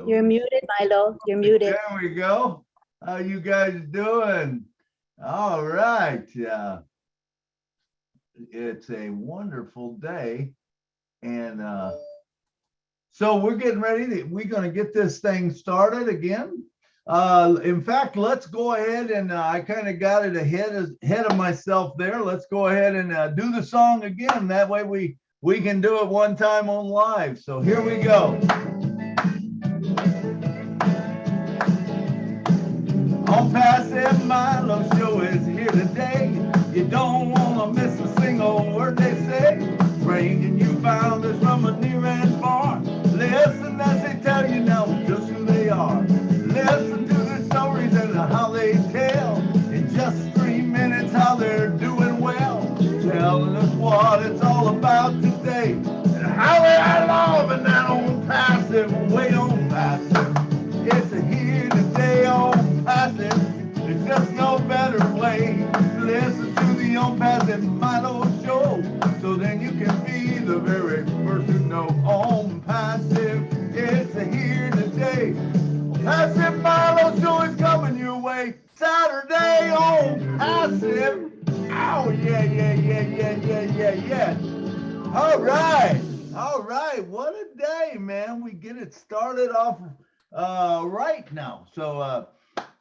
You're muted, Milo. You're muted. There we go. How you guys doing? All right. It's a wonderful day. And so we're getting ready. We're going to get this thing started again. In fact, let's go ahead and I kind of got it ahead of myself there. Let's go ahead and do the song again. That way we can do it one time on live. So here we go. On Passive Milo show is here today. You don't want to miss a single word they say. Bringing you founders from a near and far. Listen as they tell you now just who they are. Listen to the stories and how they tell. In just 3 minutes how they're doing well. Telling us what it's all about today. And how they are loving that on passive, way on passive. It's a here today on passive. There's just no better way. Listen to the On Passive Milo show. So then you can be the very first to know On Passive. It's a here today. Passive Milo show is coming your way. Saturday on Passive. Oh, yeah. All right. What a day, man. We get it started off right now. So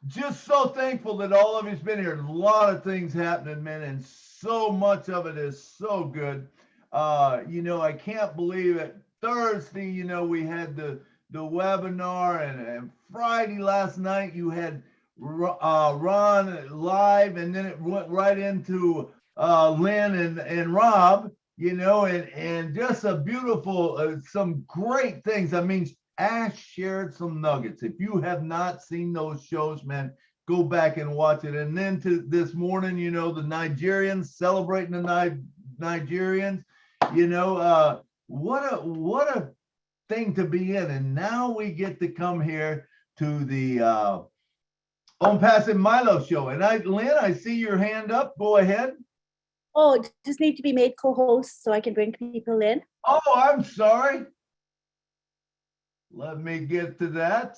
just so thankful that all of you's been here. A lot of things happening, man, and so much of it is so good. I can't believe it. Thursday, we had the webinar, and Friday last night you had Ron live, and then it went right into Lynn and Rob, and just a beautiful, some great things. I mean, Ash shared some nuggets. If you have not seen those shows, man, go back and watch it. And then to this morning, the Nigerians celebrating the Nigerians, what a thing to be in. And now we get to come here to the On Passive Milo show. And Lynn, I see your hand up. Go ahead. Oh, just need to be made co-host so I can bring people in. Oh, I'm sorry. Let me get to that.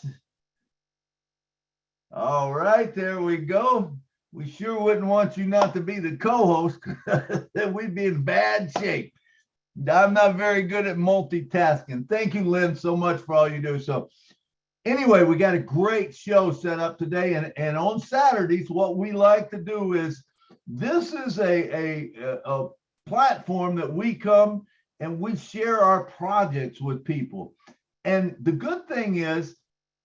All right, there we go. We sure wouldn't want you not to be the co-host. Then we'd be in bad shape. I'm not very good at multitasking. Thank you, Lynn, so much for all you do. So anyway, we got a great show set up today. And on Saturdays, what we like to do is, this is a platform that we come and we share our projects with people. And the good thing is,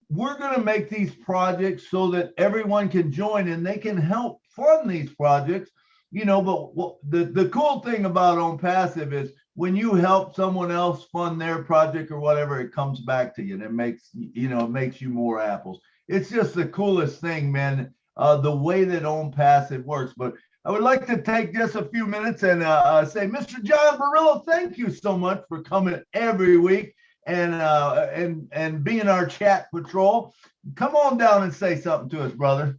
we're going to make these projects so that everyone can join and they can help fund these projects, but the cool thing about On Passive is when you help someone else fund their project or whatever, it comes back to you and it makes you more apples. It's just the coolest thing, man, the way that On Passive works. But I would like to take just a few minutes and say, Mr. John Barillo, thank you so much for coming every week and being our chat patrol. Come on down and say something to us, brother.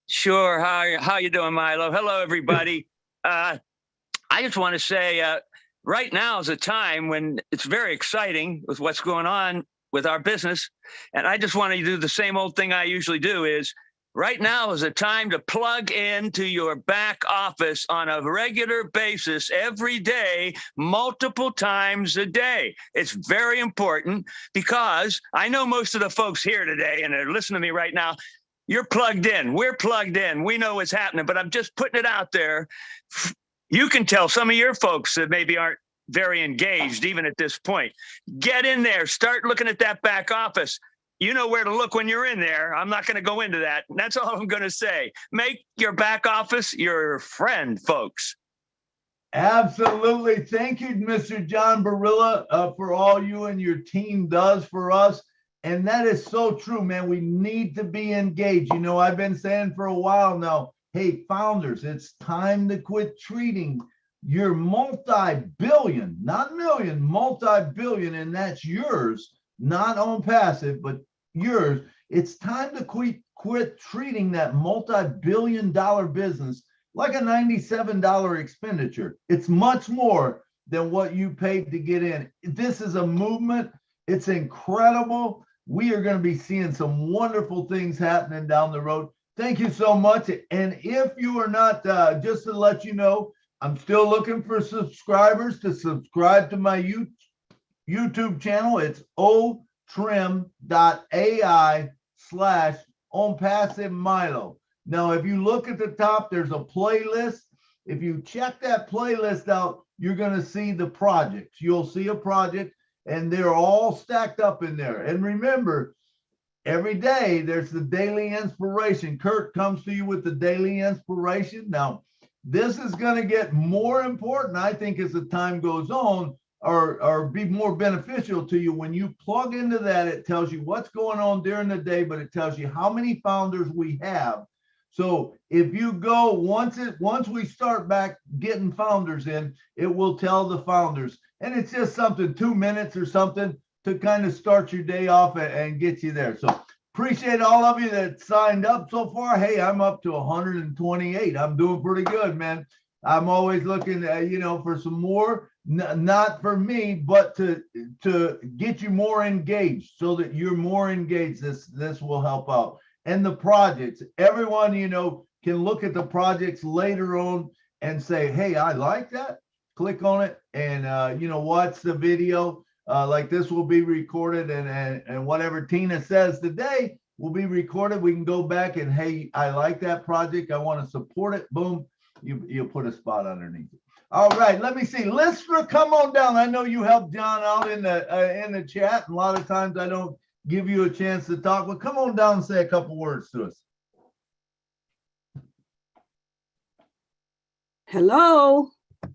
Sure. How you doing, Milo? Hello, everybody. I just want to say right now is a time when it's very exciting with what's going on with our business. And I just want to do the same old thing I usually do is, right now is a time to plug into your back office on a regular basis every day, multiple times a day. It's very important because I know most of the folks here today and they're listening to me right now. You're plugged in. We're plugged in. We know what's happening, but I'm just putting it out there. You can tell some of your folks that maybe aren't very engaged even at this point. Get in there. Start looking at that back office. You know where to look when you're in there. I'm not going to go into that. That's all I'm going to say. Make your back office your friend, folks. Absolutely. Thank you, Mr. John Barilla, for all you and your team does for us. And that is so true, man. We need to be engaged. I've been saying for a while now, hey, founders, it's time to quit treating your multi-billion, not million, multi-billion, and that's yours. Not On Passive, but yours. It's time to quit treating that multi-billion-dollar business like a $97 expenditure. It's much more than what you paid to get in. This is a movement. It's incredible. we are going to be seeing some wonderful things happening down the road. Thank you so much. And if you are not, just to let you know, I'm still looking for subscribers to subscribe to my YouTube channel. It's otrim.ai/OnPassiveMilo. Now, if you look at the top, there's a playlist. If you check that playlist out, you're going to see the projects. You'll see a project, and they're all stacked up in there. And remember, every day there's the daily inspiration. Kurt comes to you with the daily inspiration. Now, this is going to get more important, I think, as the time goes on, or be more beneficial to you. When you plug into that, it tells you what's going on during the day, but it tells you how many founders we have. So if you go, once we start back getting founders in, it will tell the founders. And it's just something, 2 minutes or something to kind of start your day off and get you there. So appreciate all of you that signed up so far. Hey, I'm up to 128. I'm doing pretty good, man. I'm always looking, for some more, not for me, but to get you more engaged, so that you're more engaged. This will help out. And the projects, everyone, can look at the projects later on and say, hey, I like that. Click on it and, watch the video. Like this will be recorded, and whatever Tina says today will be recorded. We can go back and, hey, I like that project. I want to support it. Boom. You put a spot underneath it. All right. Let me see. Listener, come on down. I know you helped John out in the chat. A lot of times I don't give you a chance to talk, but come on down and say a couple words to us. Hello.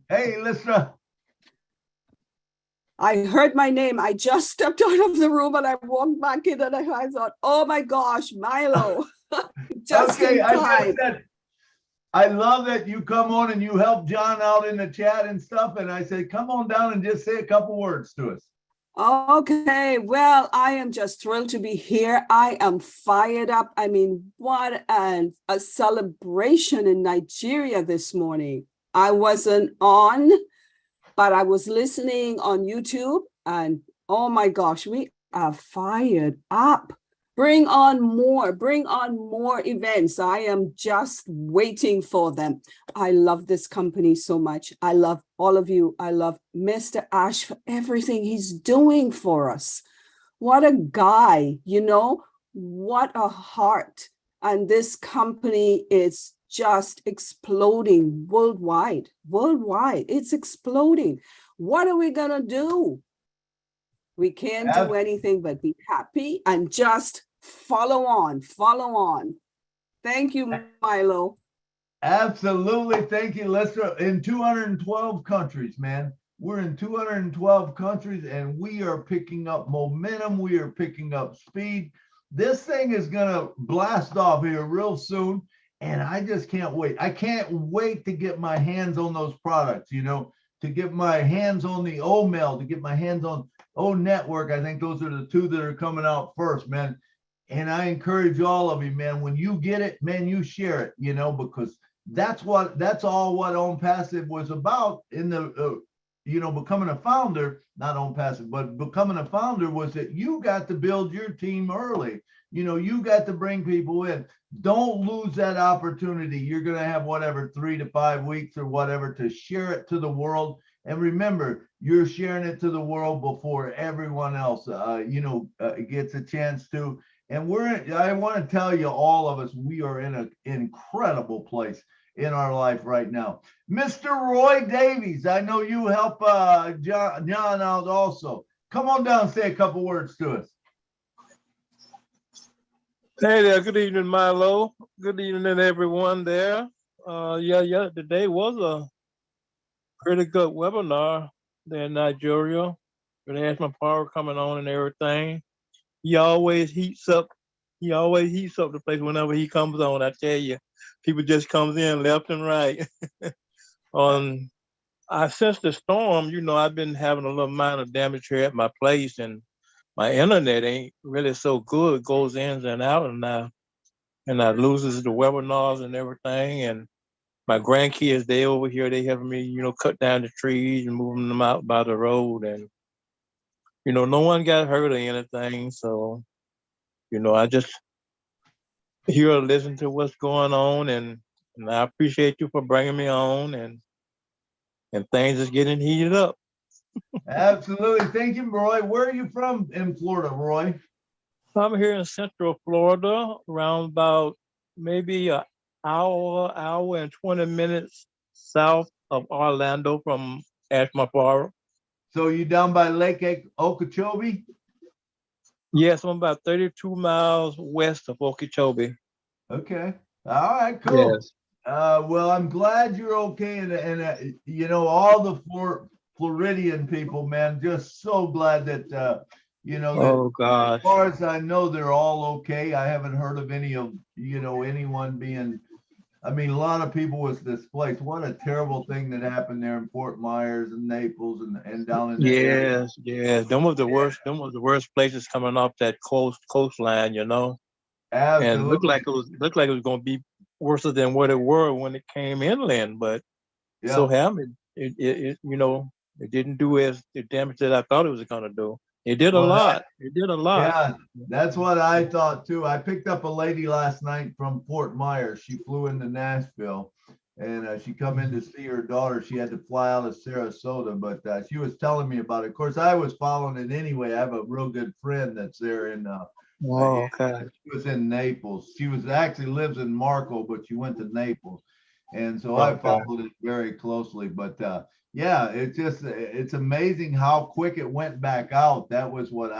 Hey, listener. I heard my name. I just stepped out of the room and I walked back in and I thought, oh my gosh, Milo. Just okay, in time. I love that you come on and you help John out in the chat and stuff. And I said, come on down and just say a couple words to us. Okay, well, I am just thrilled to be here. I am fired up. I mean, what a celebration in Nigeria this morning. I wasn't on, but I was listening on YouTube, and oh my gosh, we are fired up. Bring on more events. I am just waiting for them. I love this company so much. I love all of you. I love Mr. Ash for everything he's doing for us. What a guy, what a heart. And this company is just exploding worldwide. It's exploding. What are we going to do? We can't do anything but be happy and just follow on. Thank you, Milo. Absolutely. Thank you, Lester. In 212 countries, man. We're in 212 countries and we are picking up momentum. We are picking up speed. This thing is going to blast off here real soon. And I just can't wait. I can't wait to get my hands on those products, to get my hands on the O-Mail, to get my hands on O-Network. I think those are the two that are coming out first, man. And I encourage all of you, man, when you get it, man, you share it, because that's all what Own Passive was about in the, becoming a founder, not Own Passive, but becoming a founder was that you got to build your team early. You got to bring people in. Don't lose that opportunity. You're going to have 3 to 5 weeks or whatever to share it to the world. And remember, you're sharing it to the world before everyone else, gets a chance to. And I want to tell you, all of us, we are in an incredible place in our life right now. Mr. Roy Davies, I know you help John out also. Come on down and say a couple words to us. Hey there, good evening, Milo. Good evening, everyone there. Today was a pretty good webinar there in Nigeria. With Asthma Power coming on and everything. He always heats up the place whenever he comes on. I tell you, people just comes in left and right. Since the storm, I've been having a little minor damage here at my place, and my internet ain't really so good. It goes in and out, and I loses the webinars and everything. And my grandkids, they over here, they helping me, cut down the trees and moving them out by the road. And, no one got hurt or anything. So I just here to listen to what's going on, and I appreciate you for bringing me on, and things is getting heated up. Absolutely. Thank you, Roy. Where are you from in Florida, Roy? I'm here in Central Florida, around about maybe an hour and 20 minutes south of Orlando from Ashmore. So you down by Lake Okeechobee? Yes, I'm about 32 miles west of Okeechobee. Okay. All right, cool. Yes. Well, I'm glad you're okay. And all the Floridian people, man, just so glad that, that Oh God. as far as I know, they're all okay. I haven't heard of any of, anyone being, a lot of people was displaced. What a terrible thing that happened there in Fort Myers and Naples and down in that area. Yes. Them was the worst. Them was the worst places coming off that coastline. And Absolutely. looked like it was going to be worse than what it were when it came inland. But so Yeah. happened. It didn't do as the damage that I thought it was going to do. It did a Well, lot. It did a lot. Yeah, that's what I thought too. I picked up a lady last night from Fort Myers. She flew into Nashville, and she come in to see her daughter. She had to fly out of Sarasota, but she was telling me about it. Of course, I was following it anyway. I have a real good friend that's there in. Oh, okay. She was in Naples. She was actually lives in Marco, but she went to Naples, and so I followed it very closely. But yeah, it's amazing how quick it went back out. That was what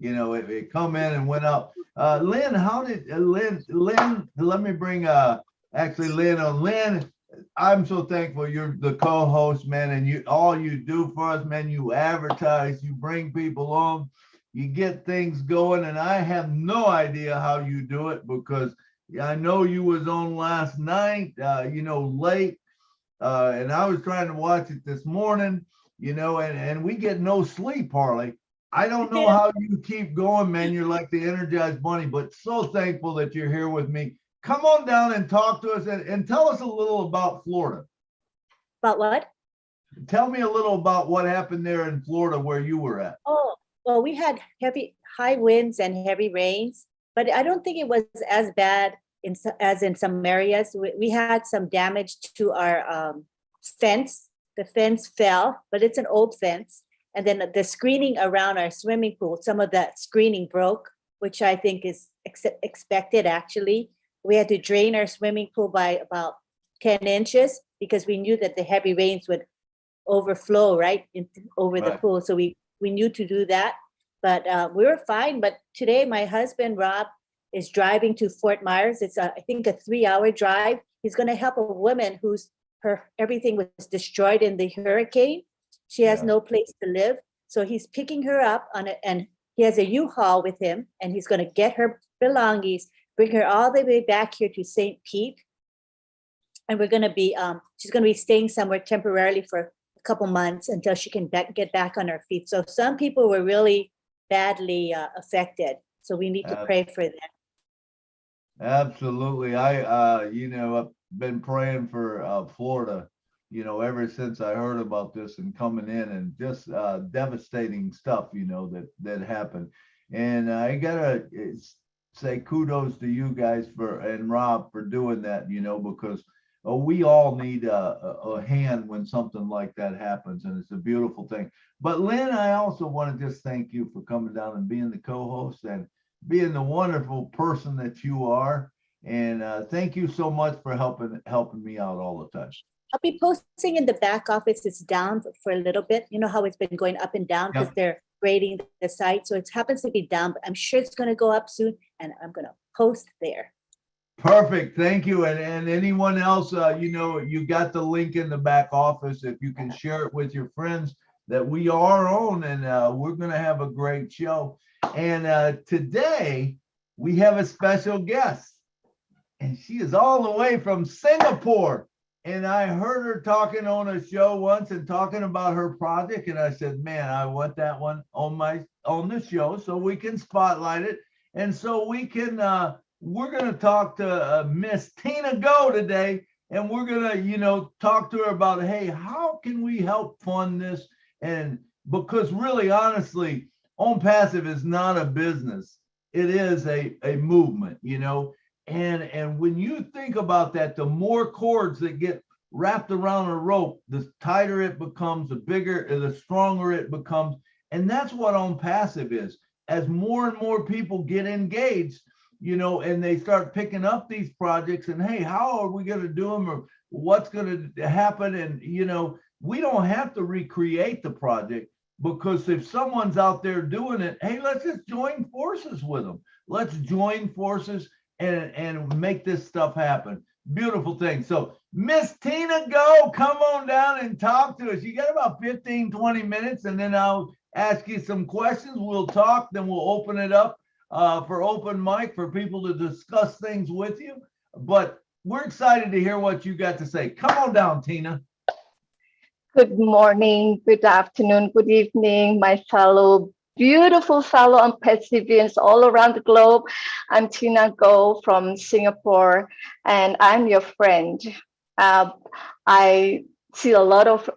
it come in and went up. Lynn, how did Lynn, let me bring actually Lynn on. Lynn, I'm so thankful you're the co-host, man, and all you do for us, man, you advertise, you bring people on, you get things going, and I have no idea how you do it, because I know you was on last night, late. And I was trying to watch it this morning, and we get no sleep, Harley. I don't know how you keep going, man. You're like the Energized Bunny, but so thankful that you're here with me. Come on down and talk to us and tell us a little about Florida. About what? Tell me a little about what happened there in Florida where you were at. Oh, well, we had high winds and heavy rains, but I don't think it was as bad as in some areas. We had some damage to our fence. The fence fell, but it's an old fence. And then the screening around our swimming pool, some of that screening broke, which I think is expected, actually. We had to drain our swimming pool by about 10 inches because we knew that the heavy rains would overflow over the pool. So we knew to do that, but we were fine. But today my husband, Rob, is driving to Fort Myers. It's I think a 3-hour drive. He's going to help a woman everything was destroyed in the hurricane. She has no place to live. So he's picking her up and he has a U-Haul with him, and he's going to get her belongings, bring her all the way back here to St. Pete. And we're going to be, she's going to be staying somewhere temporarily for a couple months until she can get back on her feet. So some people were really badly affected. So we need to pray for them. Absolutely. I've been praying for Florida, ever since I heard about this and coming in, and just devastating stuff, that happened. And I gotta say kudos to you guys and Rob for doing that, because we all need a hand when something like that happens, and it's a beautiful thing. But Lynn, I also want to just thank you for coming down and being the co-host and being the wonderful person that you are. And thank you so much for helping me out all the time. I'll be posting in the back office. It's down for a little bit. You know how it's been going up and down because they're grading the site. So it happens to be down, but I'm sure it's going to go up soon, and I'm going to post there. Perfect. Thank you. And anyone else, you got the link in the back office. If you can share it with your friends that we are on, and we're going to have a great show. And today we have a special guest, and she is all the way from Singapore. And I heard her talking on a show once and talking about her project. And I said, man, I want that one on the show so we can spotlight it. And so we can, we're going to talk to Miss Tina Goh today. And we're going to, talk to her about, hey, how can we help fund this? And because really, honestly, Own Passive is not a business. it is a movement, you know. And when you think about that, the more cords that get wrapped around a rope, the tighter it becomes, the bigger, the stronger it becomes. And that's what On Passive is. As more and more people get engaged, you know, and they start picking up these projects and, hey, how are we going to do them, or what's going to happen? And, you know, we don't have to recreate the project, because if someone's out there doing it, hey, let's just join forces with them. Let's join forces and make this stuff happen. Beautiful thing. So Miss Tina Goh, come on down and talk to us. You got about 15, 20 minutes, and then I'll ask you some questions. We'll talk, then we'll open it up for open mic for people to discuss things with you. But we're excited to hear what you got to say. Come on down, Tina. Good morning, good afternoon, good evening, my beautiful fellow Pacifians all around the globe. I'm Tina Goh from Singapore, and I'm your friend. I see a lot of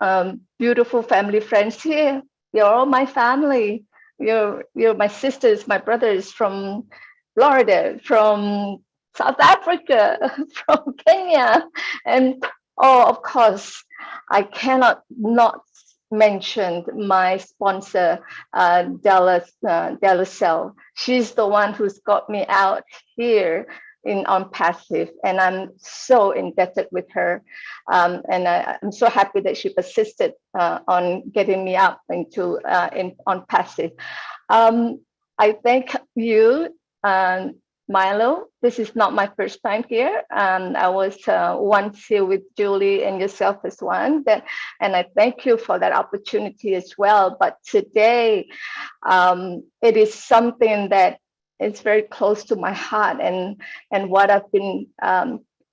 beautiful family friends here. You're all my family. You're my sisters, my brothers from Florida, from South Africa, from Kenya, and oh, of course, I cannot not mention my sponsor, Della Cell. She's the one who's got me out here on Passive, and I'm so indebted with her. And I'm so happy that she persisted on getting me up into on Passive. I thank you, Milo. This is not my first time here. I was once here with Julie and yourself as one. And I thank you for that opportunity as well. But today, it is something that is very close to my heart, and what I've been.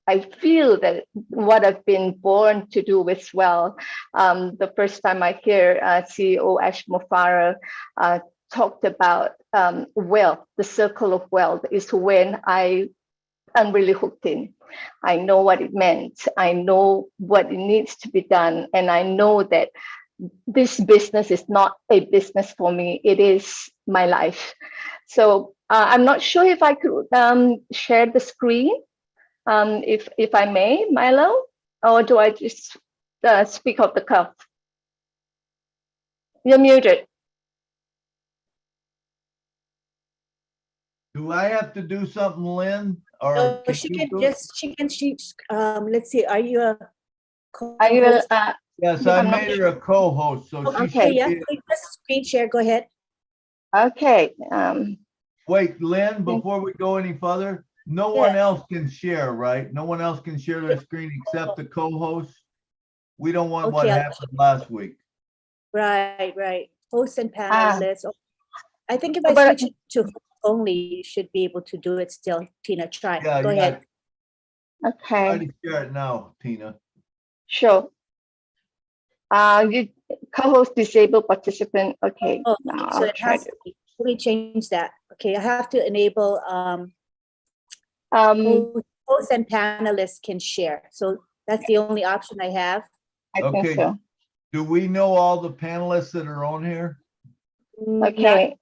I feel that what I've been born to do as well. The first time I hear CEO Ash Mufara talked about wealth, the circle of wealth, is when I'm really hooked in. I know what it meant. I know what it needs to be done. And I know that this business is not a business for me. It is my life. So I'm not sure if I could share the screen, if I may, Milo, or do I just speak off the cuff? You're muted. Do I have to do something, Lynn? Or No, she can let's see, are you a Are you? co-host? yes, I made her a co-host, so she Okay, should yeah, be. click the screen share, go ahead. Okay. Wait, Lynn, before we go any further, no one else can share, right? No one else can share their screen except the co-host. We don't want what happened last week. Right. Hosts and panelists. I think if I switch it to only, you should be able to do it still. Tina, try. Yeah, Go ahead. Okay. Try to share it now, Tina. Sure. You co-host disabled participant. Okay. Oh, Now so I'll it try has to. let me change that. Okay, I have to enable hosts and panelists can share. So that's the only option I have. I think Okay. so. Do we know all the panelists that are on here? Okay.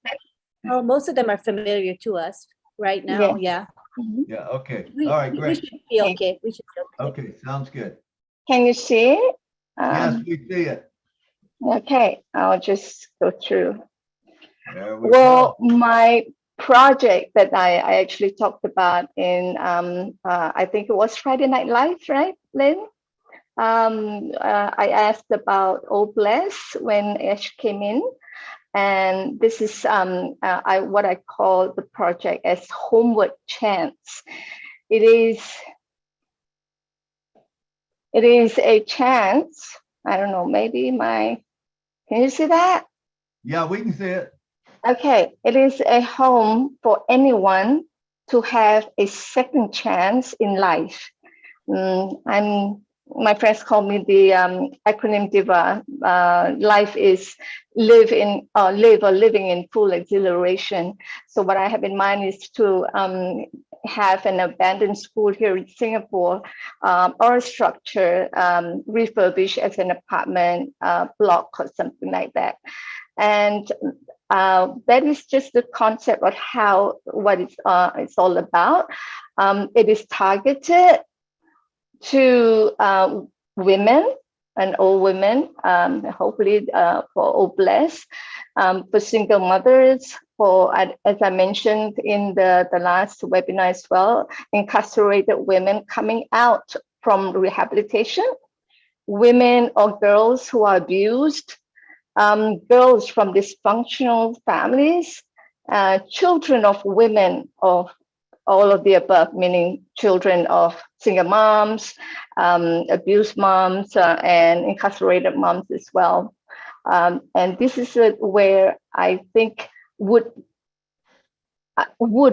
Well, most of them are familiar to us right now. Yeah. Mhm. Yeah, okay. We, All right, we great. should be okay. We should be okay. Okay, sounds good. Can you see it? Yes, we see it. Okay. I'll just go through. There we Well, go. my project that I actually talked about in, I think it was Friday Night Live, right, Lynn? I asked about Oh Bless when Ash came in. And this is what I call the project as Homeward Chance. It is a chance. I don't know, maybe can you see that? Yeah, we can see it. Okay, it is a home for anyone to have a second chance in life. My friends call me the acronym diva. Life is living in full exhilaration. So what I have in mind is to have an abandoned school here in Singapore, or structure refurbished as an apartment block or something like that. And that is just the concept of what it's all about. It is targeted to women and old women, hopefully for all blessed, for single mothers, for, as I mentioned in the last webinar as well, incarcerated women coming out from rehabilitation, women or girls who are abused, girls from dysfunctional families, children of women of all of the above, meaning children of single moms, abused moms, and incarcerated moms as well. And this is where I think would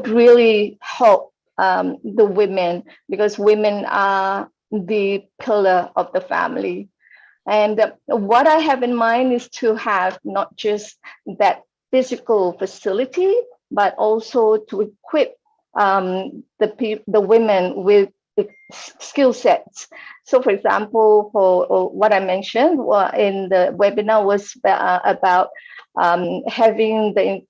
really help the women, because women are the pillar of the family. And what I have in mind is to have not just that physical facility, but also to equip the women with skill sets. So, for example, for what I mentioned in the webinar was about having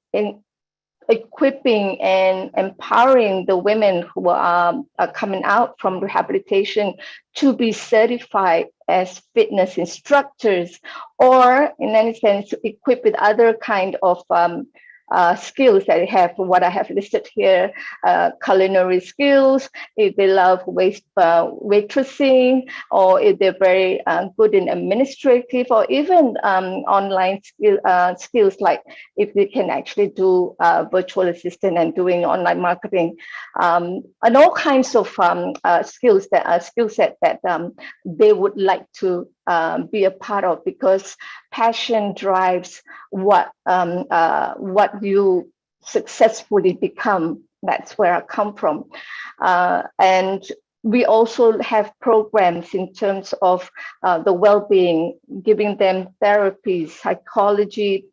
equipping and empowering the women who are coming out from rehabilitation to be certified as fitness instructors, or in any sense equipped with other kind of skills that they have, what I have listed here, culinary skills, if they love waitressing, or if they're very good in administrative, or even online skills, like if they can actually do virtual assistant and doing online marketing, and all kinds of skill set that they would like to be a part of, because passion drives what you successfully become. That's where I come from. And we also have programs in terms of the well-being, giving them therapies, psychology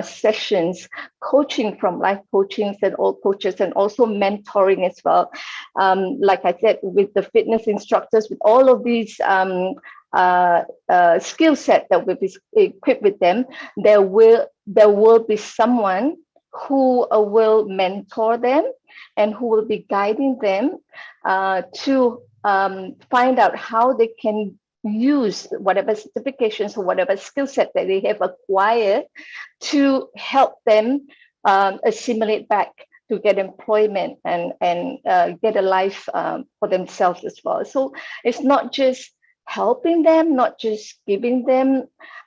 sessions, coaching from life coachings and all coaches, and also mentoring as well. Like I said, with the fitness instructors, with all of these skill set that will be equipped with them, there will be someone who will mentor them and who will be guiding them to find out how they can use whatever certifications or whatever skill set that they have acquired to help them assimilate back to get employment and get a life for themselves as well. So it's not just helping them, not just giving them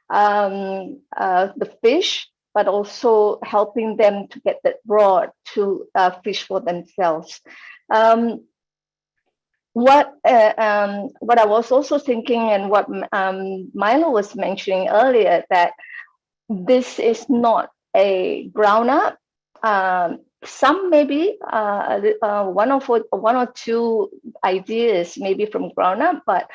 the fish, but also helping them to get that rod to fish for themselves. What I was also thinking, and what Milo was mentioning earlier, that this is not a ground up. Some maybe one or two ideas maybe from ground up, but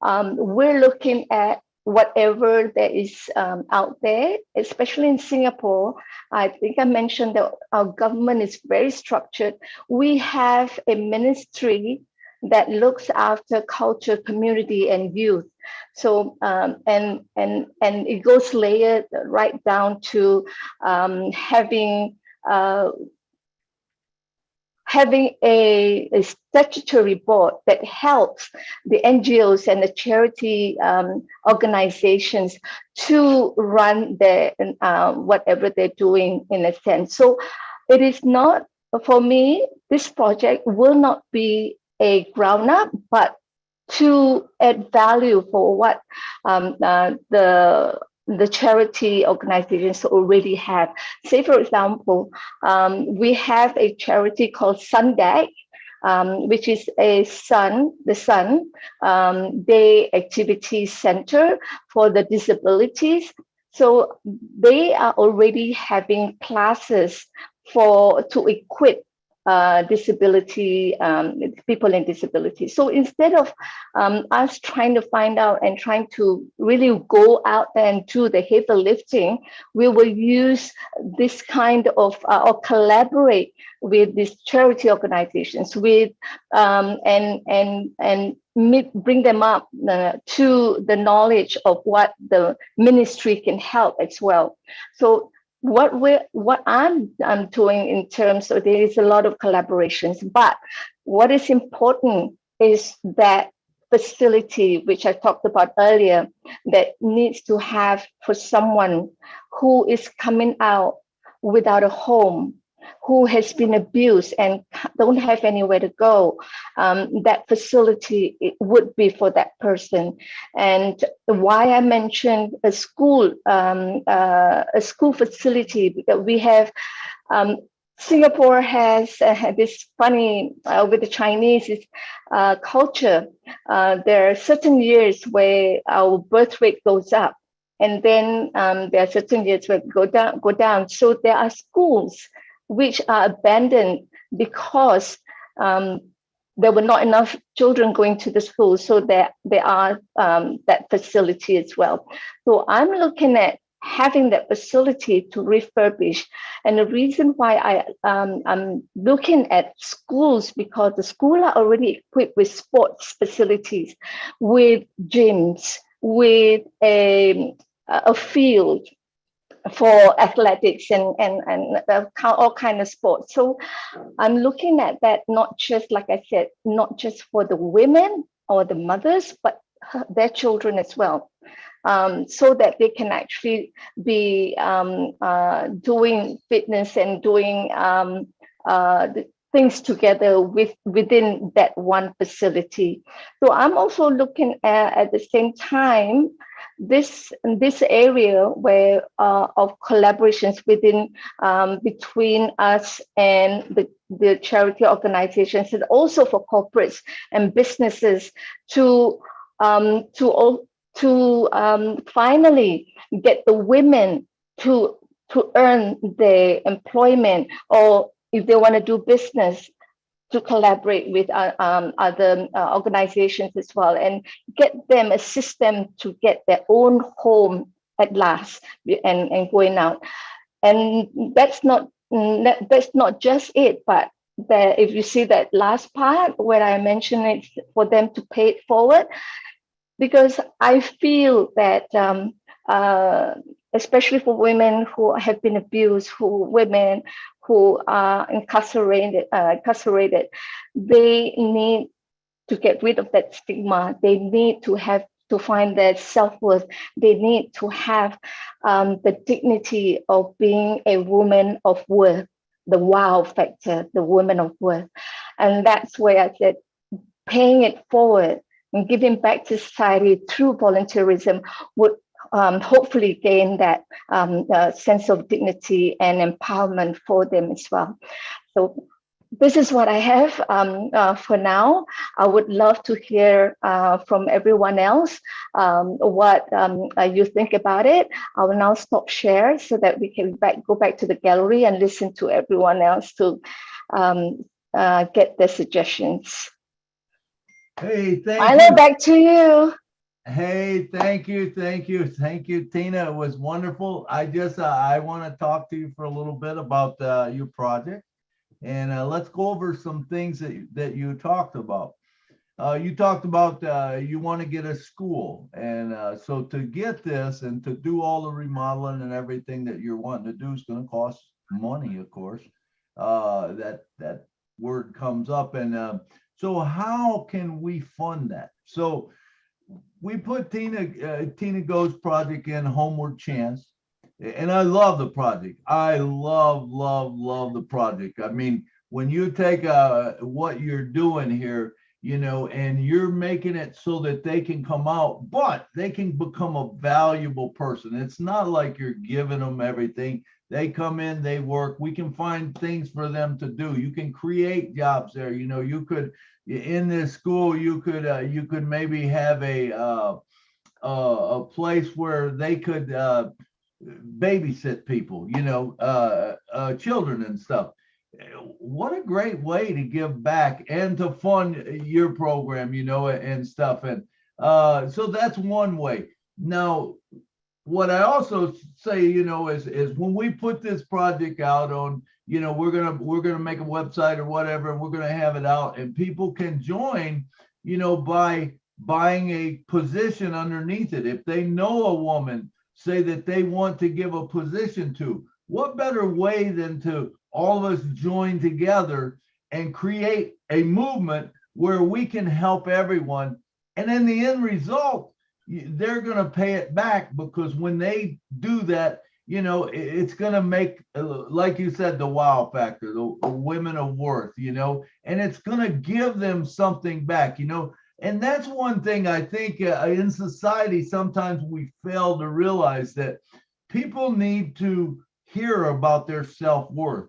we're looking at whatever there is out there, especially in Singapore. I think I mentioned that our government is very structured. We have a ministry that looks after culture, community, and youth. So and it goes layered right down to having a statutory board that helps the NGOs and the charity organizations to run their whatever they're doing, in a sense. So it is not, for me, this project will not be a ground up, but to add value for what the charity organizations already have. Say, for example, we have a charity called Sundeck, which is the Sun Day Activity Center for the disabilities. So they are already having classes to equip disability, people in disability. So instead of us trying to find out and trying to really go out there and do the heavy lifting, we will use this kind of or collaborate with these charity organizations with and bring them up to the knowledge of what the ministry can help as well. So what I'm doing in terms of, there is a lot of collaborations, but what is important is that facility, which I talked about earlier, that needs to have for someone who is coming out without a home, who has been abused and don't have anywhere to go. That facility, it would be for that person. And why I mentioned a school facility, because we have, Singapore has this funny, with the Chinese culture, there are certain years where our birth rate goes up, and then there are certain years where it go down. So there are schools which are abandoned because there were not enough children going to the school. So there are that facility as well. So I'm looking at having that facility to refurbish. And the reason why I'm looking at schools, because the school are already equipped with sports facilities, with gyms, with a field for athletics and all kind of sports. So I'm looking at that, not just, like I said, not just for the women or the mothers, but their children as well. So that they can actually be doing fitness and doing things together within that one facility. So I'm also looking at the same time this area where of collaborations between us and the charity organizations, and also for corporates and businesses to finally get the women to earn their employment, or if they want to do business, to collaborate with other organizations as well, and assist them to get their own home at last, and going out. And that's not just it, but if you see that last part where I mentioned it, for them to pay it forward, because I feel that especially for women who have been abused, women who are incarcerated, they need to get rid of that stigma. They need to find their self-worth. They need to have the dignity of being a woman of worth, the wow factor, the woman of worth. And that's where I said, paying it forward and giving back to society through volunteerism would hopefully gain that sense of dignity and empowerment for them as well. So this is what I have for now. I would love to hear from everyone else what you think about it. I will now stop share so that we can go back to the gallery and listen to everyone else to get their suggestions. Hey, thank Milo, you. back to you. Hey, thank you, Tina. It was wonderful. I want to talk to you for a little bit about your project, and let's go over some things that you talked about. You talked about you want to get a school, and so to get this and to do all the remodeling and everything that you're wanting to do is going to cost money, of course. That word comes up, and so how can we fund that? So we put Tina Goh's project in, Homeward Chance, and I love the project. I love the project. I mean, when you take what you're doing here, and you're making it so that they can come out, but they can become a valuable person. It's not like you're giving them everything. They come in, they work. We can find things for them to do. You can create jobs there. You could, in this school, you could maybe have a place where they could babysit people, children and stuff. What a great way to give back and to fund your program, and stuff. And so that's one way. Now, what I also say, is when we put this project out on, we're gonna make a website or whatever, and we're gonna have it out, and people can join, by buying a position underneath it. If they know a woman, say that they want to give a position to, what better way than to all of us join together and create a movement where we can help everyone. And in the end result, they're going to pay it back, because when they do that, it's going to make, like you said, the wow factor, the women of worth, and it's going to give them something back, and that's one thing I think in society, sometimes we fail to realize that people need to hear about their self-worth.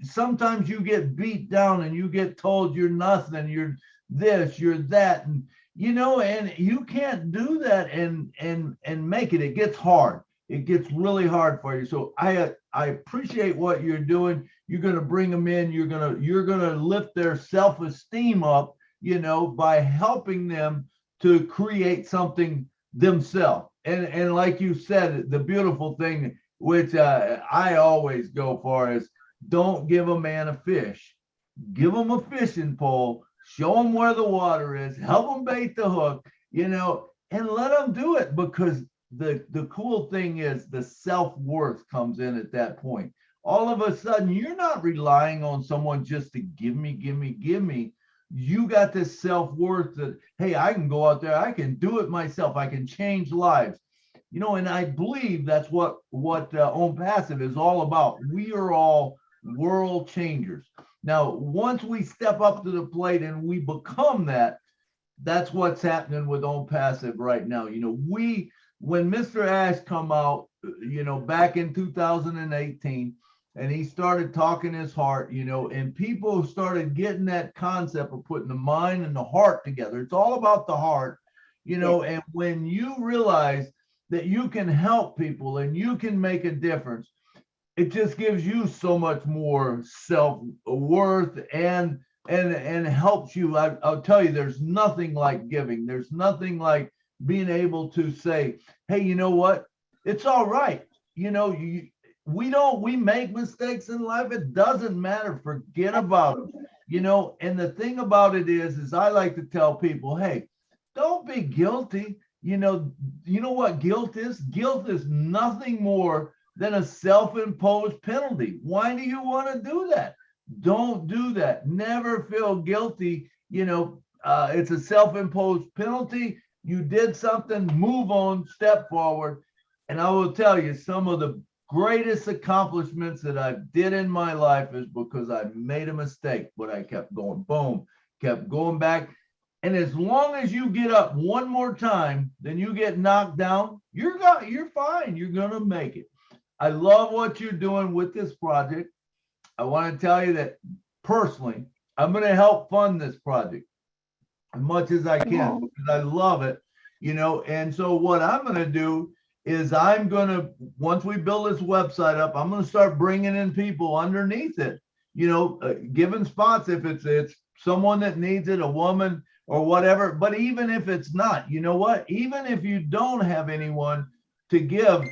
Sometimes you get beat down and you get told you're nothing, you're this, you're that, and and you can't do that and make it. It gets hard. It gets really hard for you. So I appreciate what you're doing. You're going to bring them in. You're going to lift their self-esteem up, by helping them to create something themselves. And like you said, the beautiful thing, which I always go for, is don't give a man a fish. Give him a fishing pole. Show him where the water is. Help him bait the hook, and let them do it, because the cool thing is the self-worth comes in at that point. All of a sudden, you're not relying on someone just to give me. You got this self-worth that, hey, I can go out there, I can do it myself, I can change lives. And I believe that's what Own Passive is all about. We are all world changers. Now, once we step up to the plate and we become that, that's what's happening with Own Passive right now. When Mr. Ash come out, back in 2018, and he started talking his heart, and people started getting that concept of putting the mind and the heart together. It's all about the heart, and when you realize that you can help people and you can make a difference, it just gives you so much more self-worth and helps you. I'll tell you, there's nothing like giving. There's nothing like being able to say, hey, you know what? It's all right. We make mistakes in life. It doesn't matter. Forget about them. And the thing about it is I like to tell people, hey, don't be guilty. You know what guilt is? Guilt is nothing more than a self-imposed penalty. Why do you want to do that? Don't do that. Never feel guilty. It's a self-imposed penalty. You did something, move on, step forward. And I will tell you, some of the greatest accomplishments that I did in my life is because I made a mistake, but I kept going, boom, kept going back. And as long as you get up one more time, then you get knocked down, you're fine. You're going to make it. I love what you're doing with this project. I want to tell you that personally, I'm going to help fund this project as much as I can, because I love it, and so what I'm going to do is once we build this website up, I'm going to start bringing in people underneath it, giving spots if it's someone that needs it, a woman or whatever. But even if it's not, you know what? Even if you don't have anyone to give,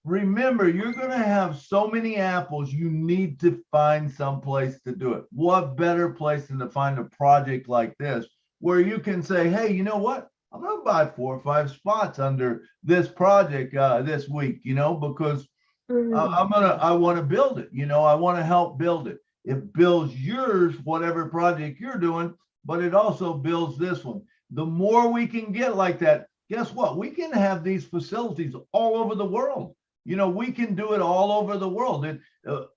remember, you're going to have so many apples, you need to find some place to do it. What better place than to find a project like this where you can say, hey, you know what? I'm going to buy 4 or 5 spots under this project this week, because I want to build it. I want to help build it. It builds yours, whatever project you're doing, but it also builds this one. The more we can get like that, guess what? We can have these facilities all over the world. We can do it all over the world. And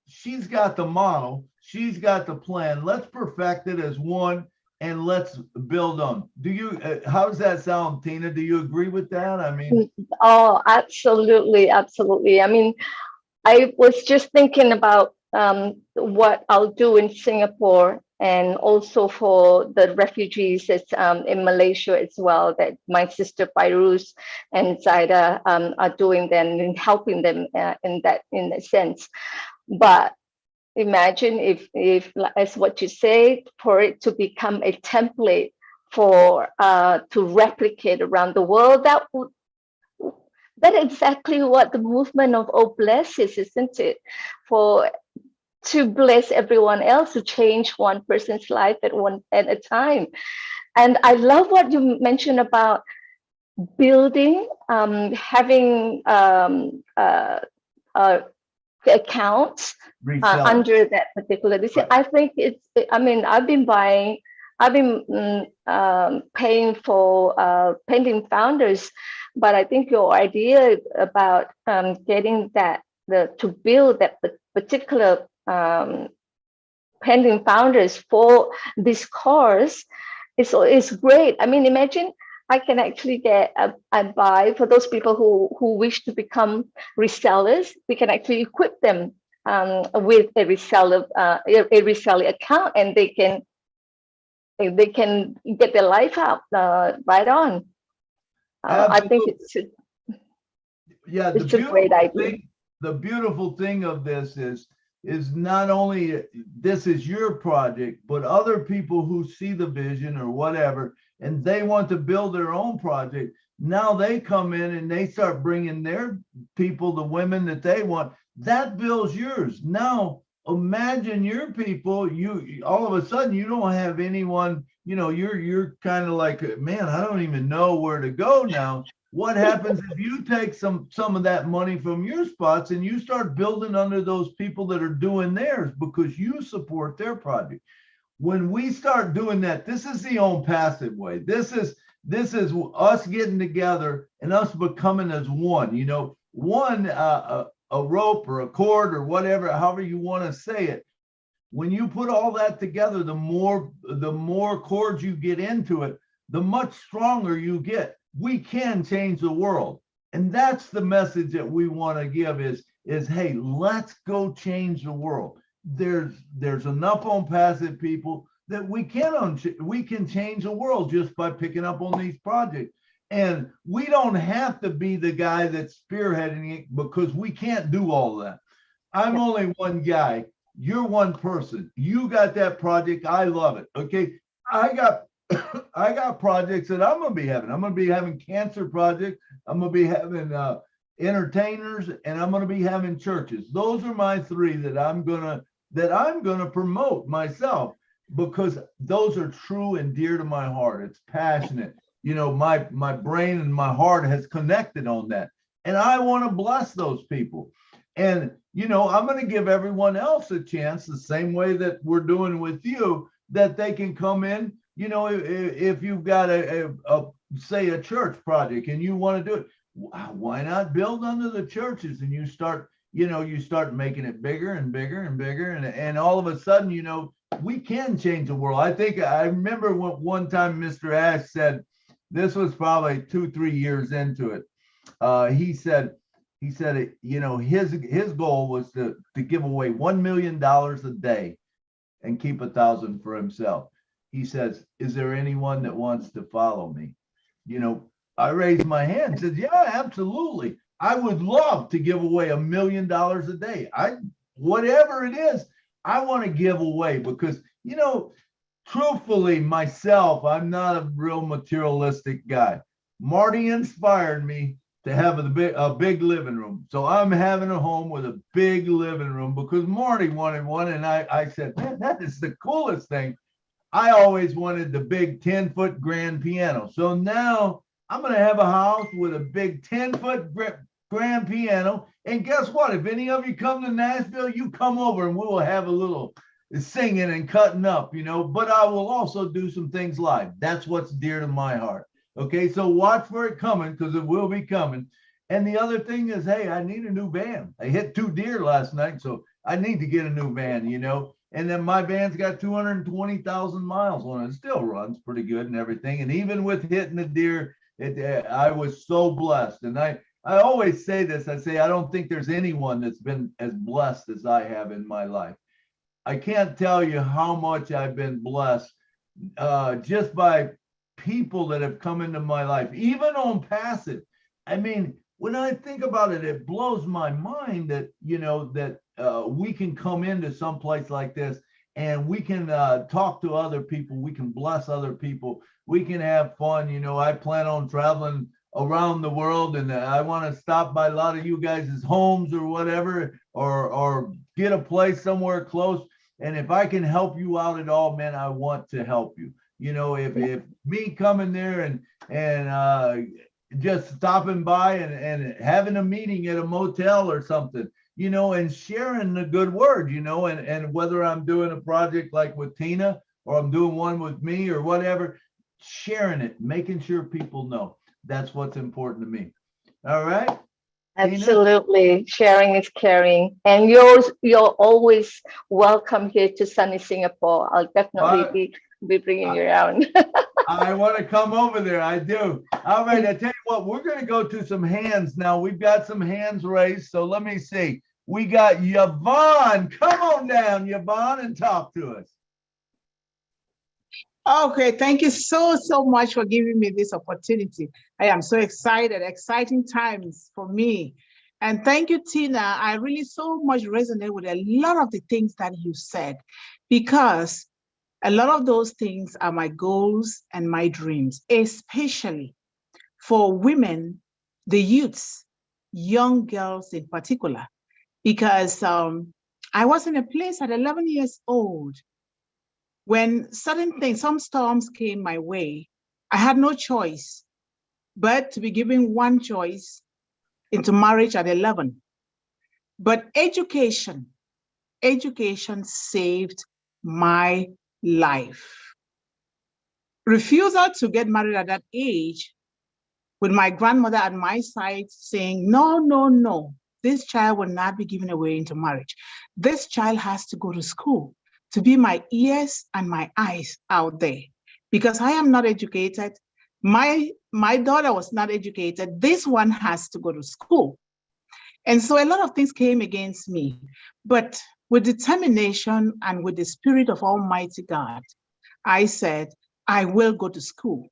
she's got the model. She's got the plan. Let's perfect it as one, and let's build on. How does that sound, Tina? Do you agree with that? I mean, oh, absolutely, absolutely. I mean, I was just thinking about what I'll do in Singapore, and also for the refugees in Malaysia as well, that my sister Fairuz and Zaida are doing them and helping them in that sense. But imagine if as what you say, for it to become a template for to replicate around the world, that's exactly what the movement of Oh Bless is, isn't it? To bless everyone else, to change one person's life at a time. And I love what you mentioned about building, having accounts Resell. under that particular. Right. I think I mean, I've been paying for Painting Founders, but I think your idea about getting to build that particular Painting Founders for this course is great. I mean, imagine I can actually get a buy for those people who wish to become resellers. We can actually equip them with a reseller account, and they can get their life out right on. I think it's a great idea. The beautiful thing of this is not only this is your project, but other people who see the vision or whatever, and they want to build their own project. Now they come in and they start bringing their people, the women that they want. That builds yours. Now imagine your people, you all of a sudden you don't have anyone, you know, you're kind of like, man, I don't even know where to go now. What happens if you take some of that money from your spots and you start building under those people that are doing theirs because you support their project? When we start doing that, this is the own passive way. This is us getting together and us becoming as one, you know, one, a rope or a cord or whatever, however you want to say it. When you put all that together, the more cords you get into it, the much stronger you get. We can change the world. And that's the message that we want to give is, hey, let's go change the world. There's enough on passive people that we can change the world just by picking up on these projects. And we don't have to be the guy that's spearheading it because we can't do all that. I'm only one guy. You're one person. You got that project. I love it. Okay. I got projects that I'm going to be having. I'm going to be having cancer projects. I'm going to be having entertainers, and I'm going to be having churches. Those are my three that I'm going to promote myself because those are true and dear to my heart. It's passionate. You know, my brain and my heart has connected on that. And I want to bless those people. And, you know, I'm going to give everyone else a chance the same way that we're doing with you, that they can come in. You know, if you've got say a church project and you want to do it, why not build under the churches and you start making it bigger and bigger and bigger. And all of a sudden, you know, we can change the world. I remember one time Mr. Ash said, this was probably 2-3 years into it. He said, you know, his goal was to give away $1 million a day and keep 1,000 for himself. He says, is there anyone that wants to follow me? You know, I raised my hand and said, yeah, absolutely. I would love to give away $1 million a day. Whatever it is, I want to give away because, you know, truthfully, myself, I'm not a real materialistic guy. Marty inspired me to have a big living room. So I'm having a home with a big living room because Marty wanted one. And I said, man, that is the coolest thing. I always wanted the big 10-foot grand piano. So now I'm going to have a house with a big 10-foot grand piano. And guess what? If any of you come to Nashville, you come over and we will have a little singing and cutting up, you know, but I will also do some things live. That's what's dear to my heart. Okay, so watch for it coming because it will be coming. And the other thing is, hey, I need a new van. I hit 2 deer last night, so I need to get a new van, you know. And then my van's got 220,000 miles on it. It still runs pretty good and everything. And even with hitting the deer, I was so blessed. And I always say this. I say I don't think there's anyone that's been as blessed as I have in my life. I can't tell you how much I've been blessed just by people that have come into my life, even on passive. I mean, when I think about it, it blows my mind that, you know, that we can come into some place like this and we can talk to other people. We can bless other people. We can have fun. You know, I plan on traveling around the world and I want to stop by a lot of you guys' homes or whatever, or get a place somewhere close. And if I can help you out at all, man, I want to help you. You know, if me coming there and just stopping by and having a meeting at a motel or something, and sharing the good word, and whether I'm doing a project like with Tina or I'm doing one with me or whatever, sharing it, making sure people know. That's what's important to me. All right. Tina? Absolutely. Sharing is caring. And you're always welcome here to sunny Singapore. I'll definitely be bringing you around. I want to come over there. I do. All right. I tell you what, we're going to go to some hands now. We've got some hands raised. So let me see. We got Yvonne. Come on down, Yvonne, and talk to us. Okay, thank you so much for giving me this opportunity. I am so excited, exciting times for me. And thank you, Tina. I really so much resonate with a lot of the things that you said, because a lot of those things are my goals and my dreams, especially for women, the youths, young girls in particular, because I was in a place at 11 years old when certain things, some storms came my way. I had no choice but to be given one choice into marriage at 11. But education saved my life. Refusal to get married at that age, with my grandmother at my side saying, no, this child will not be given away into marriage. This child has to go to school, to be my ears and my eyes out there. Because I am not educated, my daughter was not educated, this one has to go to school. And so a lot of things came against me. But with determination and with the Spirit of Almighty God, I said, I will go to school.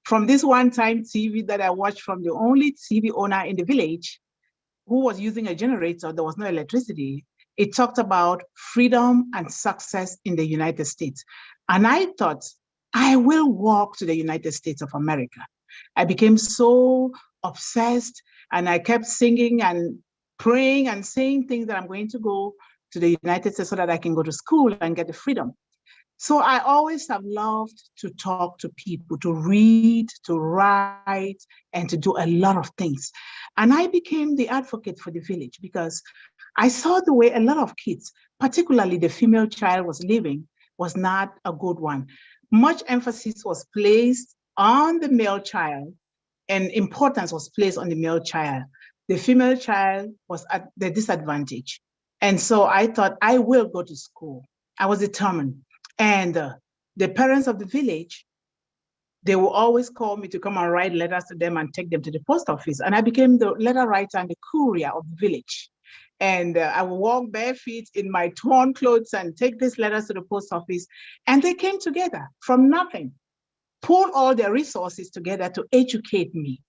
From this one-time TV that I watched from the only TV owner in the village who was using a generator, there was no electricity. It talked about freedom and success in the United States. And I thought, I will walk to the United States of America. I became so obsessed, and I kept singing and praying and saying things that I'm going to go to the United States so that I can go to school and get the freedom. So I always have loved to talk to people, to read, to write, and to do a lot of things. And I became the advocate for the village because I saw the way a lot of kids, particularly the female child, was living was not a good one. Much emphasis was placed on the male child, and importance was placed on the male child. The female child was at the disadvantage. And so I thought, I will go to school. I was determined. And the parents of the village, they will always call me to come and write letters to them and take them to the post office. And I became the letter writer and the courier of the village. And I would walk barefoot in my torn clothes and take these letters to the post office. And they came together from nothing, pulled all their resources together to educate me.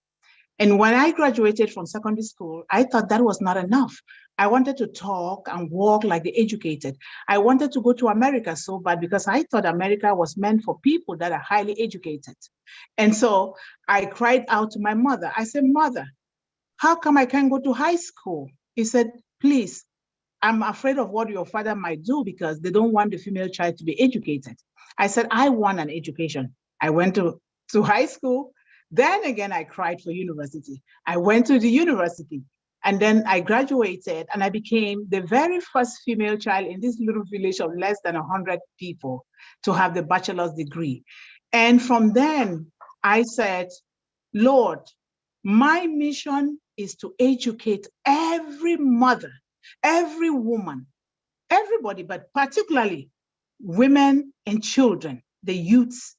And when I graduated from secondary school, I thought that was not enough. I wanted to talk and walk like the educated. I wanted to go to America so bad because I thought America was meant for people that are highly educated. And so I cried out to my mother. I said, Mother, how come I can't go to high school? He said, please, I'm afraid of what your father might do because they don't want the female child to be educated. I said, I want an education. I went to high school. Then again, I cried for university. I went to the university, and then I graduated, and I became the very first female child in this little village of less than 100 people to have the bachelor's degree. And from then, I said, Lord, my mission is to educate every mother, every woman, everybody, but particularly women and children, the youths,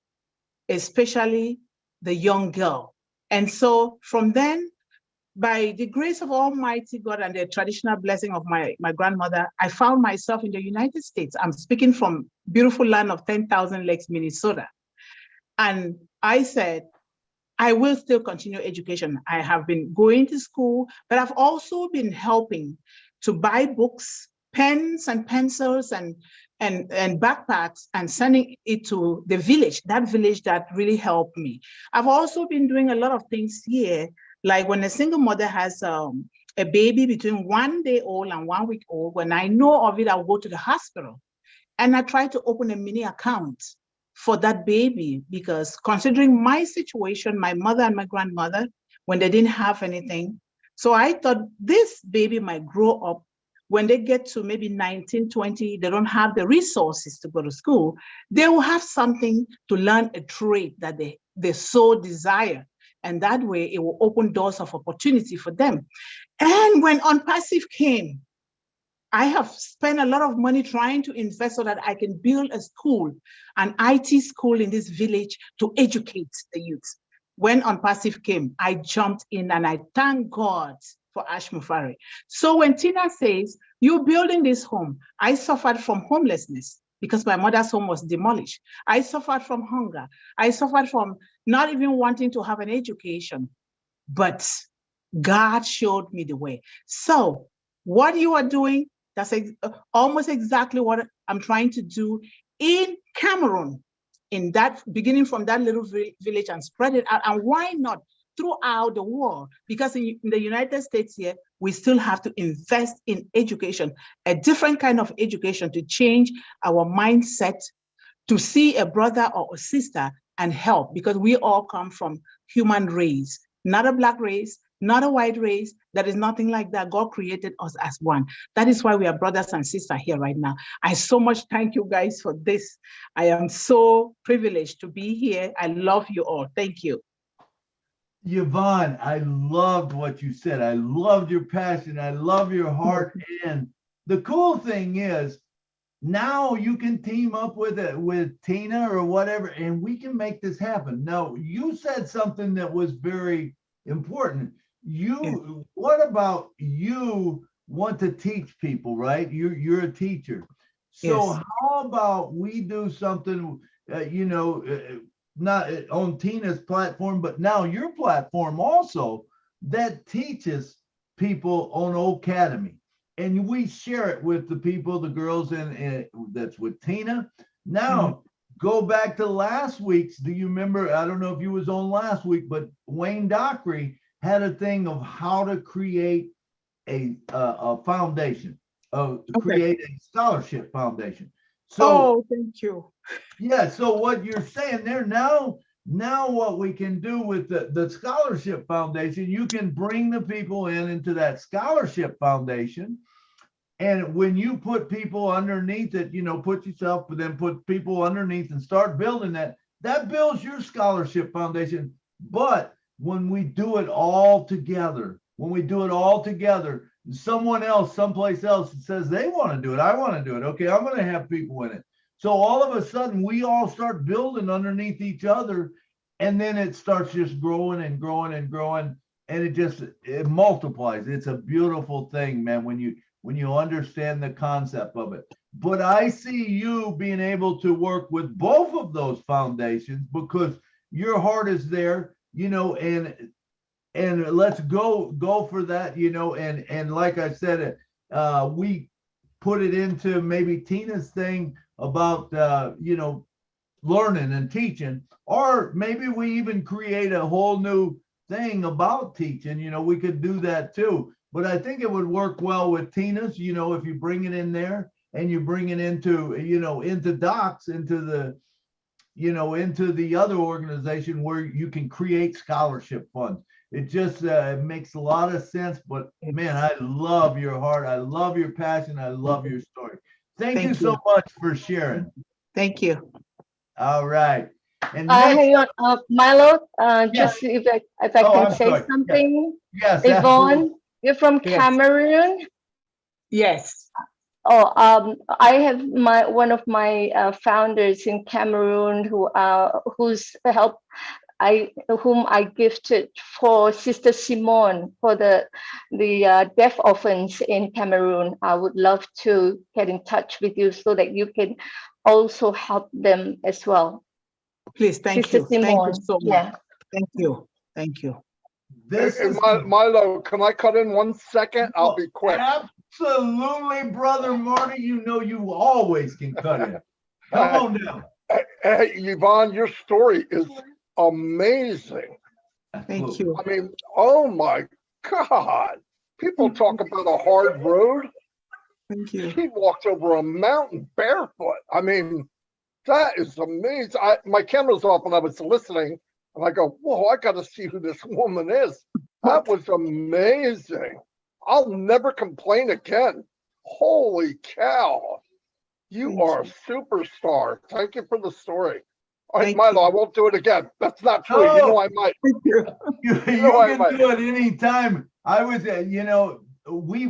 especially the young girl. And so from then, by the grace of Almighty God and the traditional blessing of my grandmother, I found myself in the United States. I'm speaking from beautiful land of 10,000 lakes, Minnesota. And I said, I will still continue education. I have been going to school, but I've also been helping to buy books, pens and pencils and backpacks and sending it to the village, that village that really helped me. I've also been doing a lot of things here, like when a single mother has a baby between 1 day old and 1 week old, when I know of it, I'll go to the hospital and I try to open a mini account for that baby, because considering my situation, my mother and my grandmother, when they didn't have anything, so I thought this baby might grow up when they get to maybe 19, 20, they don't have the resources to go to school, they will have something to learn a trade that they so desire. And that way it will open doors of opportunity for them. And when Unpassive came, I have spent a lot of money trying to invest so that I can build a school, an IT school in this village to educate the youth. When Unpassive came, I jumped in and I thank God for Ash Mufari. So when Tina says, you're building this home, I suffered from homelessness because my mother's home was demolished. I suffered from hunger. I suffered from not even wanting to have an education, but God showed me the way. So what you are doing, that's almost exactly what I'm trying to do in Cameroon, in that beginning from that little village and spread it out. And why not throughout the world? Because in the United States here, we still have to invest in education, a different kind of education to change our mindset, to see a brother or a sister and help, because we all come from human race, not a Black race, not a white race. That is nothing like that. God created us as one. That is why we are brothers and sisters here right now. I so much thank you guys for this. I am so privileged to be here. I love you all. Thank you. Yvonne, I loved what you said. I loved your passion. I love your heart. And the cool thing is, now you can team up with Tina or whatever, and we can make this happen. Now, you said something that was very important. What about you want to teach people, right? You're a teacher. So Yes. how about we do something, not on Tina's platform, but now your platform also, that teaches people on Academy. And we share it with the people, the girls, and that's with Tina. Now, go back to last week's. Do you remember? I don't know if you was on last week, but Wayne Dockery had a thing of how to create a foundation, create a scholarship foundation. So, thank you. yeah. So what you're saying there now what we can do with the scholarship foundation, you can bring the people into that scholarship foundation. And when you put people underneath it, put yourself, but then put people underneath and start building that builds your scholarship foundation. But when we do it all together, someone else, someplace else says they want to do it. I want to do it. Okay, I'm going to have people in it. So all of a sudden, we all start building underneath each other, and then it starts just growing and growing and growing, and it multiplies. It's a beautiful thing, man, when you understand the concept of it. But I see you being able to work with both of those foundations because your heart is there, and let's go for that, and like I said, we put it into maybe Tina's thing about, learning and teaching, or maybe we even create a whole new thing about teaching, we could do that too. But I think it would work well with Tina's, if you bring it in there and you bring it into, into Docs, into the other organization where you can create scholarship funds. It just makes a lot of sense. But man, I love your heart. I love your passion. I love your story. Thank you so much for sharing. Thank you. All right. And hang on, Milo, yes. Just if I can say something. Yes, Yvonne, you're from Cameroon? Yes. Oh, I have one of my founders in Cameroon whom I gifted for Sister Simone for the deaf orphans in Cameroon. I would love to get in touch with you so that you can also help them as well. Please, thank Sister you. Simone. Thank you so much. Yeah. Thank you. Thank you. This is Milo, can I cut in 1 second? I'll be quick. Absolutely, brother Marty. You always can cut in. Come on down. Hey, Yvonne, your story is amazing. Thank you. I mean, oh my God. People talk about a hard road. Thank you. She walked over a mountain barefoot. I mean, that is amazing. My camera's off and I was listening, and I go, whoa, I got to see who this woman is. That was amazing. I'll never complain again. Holy cow. You Thank are a you. superstar. Thank you for the story. All right, Thank Milo, I you. won't do it again. That's not true. You know I might. Thank you. You know I can might. do it anytime. I was,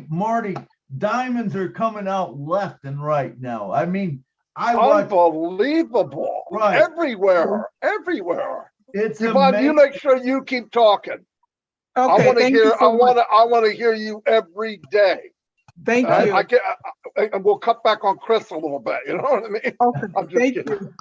Marty, diamonds are coming out left and right now. I mean, I watch, Unbelievable. right. Everywhere. Everywhere. It's Yvonne, you amazing. make sure you keep talking. I Okay, want to thank hear. you so much. I want to hear you every day. Thank And you. and we'll cut back on Chris a little bit. You know what I mean? Okay, I'm just thank kidding. you.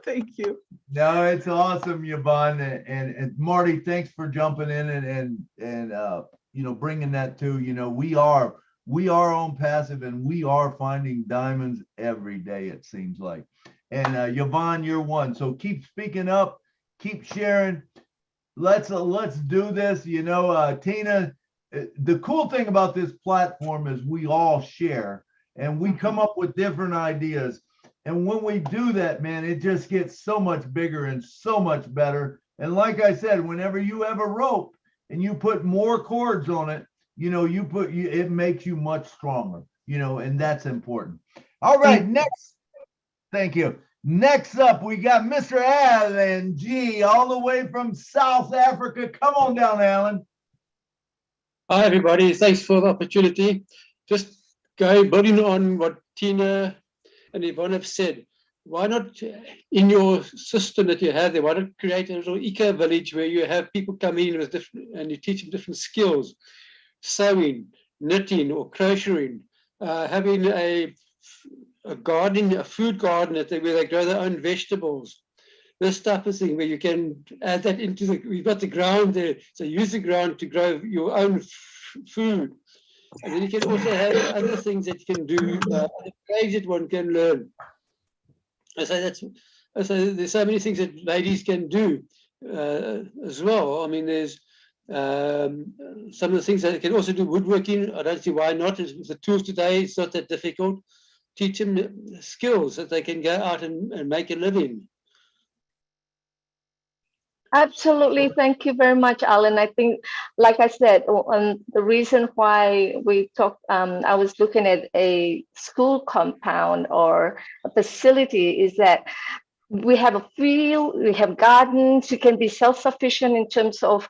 Thank you. No, it's awesome, Yvonne, and Marty. Thanks for jumping in and bringing that too. We are on passive, and we are finding diamonds every day. It seems like, and Yvonne, you're one. So keep speaking up, keep sharing. Let's do this. Tina. The cool thing about this platform is we all share, and we come up with different ideas. And when we do that, man, it just gets so much bigger and so much better. And like I said, whenever you have a rope and you put more cords on it, it makes you much stronger, and that's important. All right, next. Thank you. Next up, we got Mr. Alan G, all the way from South Africa. Come on down, Alan. Hi, everybody. Thanks for the opportunity. Just building on what Tina and Yvonne have said. Why not, in your system that you have there, why not create a little eco-village where you have people come in with different, and you teach them different skills, sewing, knitting, or crocheting, having a garden, a food garden where they grow their own vegetables. This type of thing where you can add that into we've got the ground there, so use the ground to grow your own food. And then you can also have other things that you can do, other trades that one can learn. So there's so many things that ladies can do as well. I mean, there's some of the things that they can also do woodworking. I don't see why not. With the tools today, it's not that difficult. Teach them skills that they can go out and make a living. Absolutely. Thank you very much, Alan. I think, like I said, the reason why we talked, I was looking at a school compound or a facility is that we have a field, we have gardens, you can be self-sufficient in terms of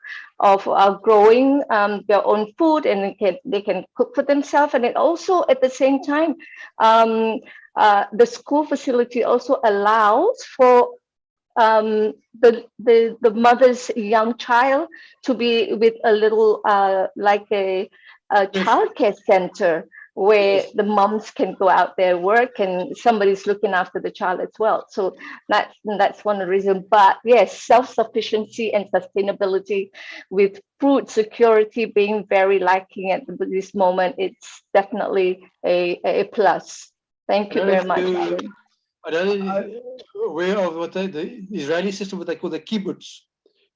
growing their own food, and they can cook for themselves. And it also, at the same time, the school facility also allows for the mother's young child to be with a little like a childcare center where the moms can go out there work and somebody's looking after the child as well. So that's one of the reasons. But yes, self-sufficiency and sustainability with food security being very lacking at this moment, it's definitely a plus. Thank you very much, Alan. I don't know aware of what the Israeli system, what they call the kibbutz,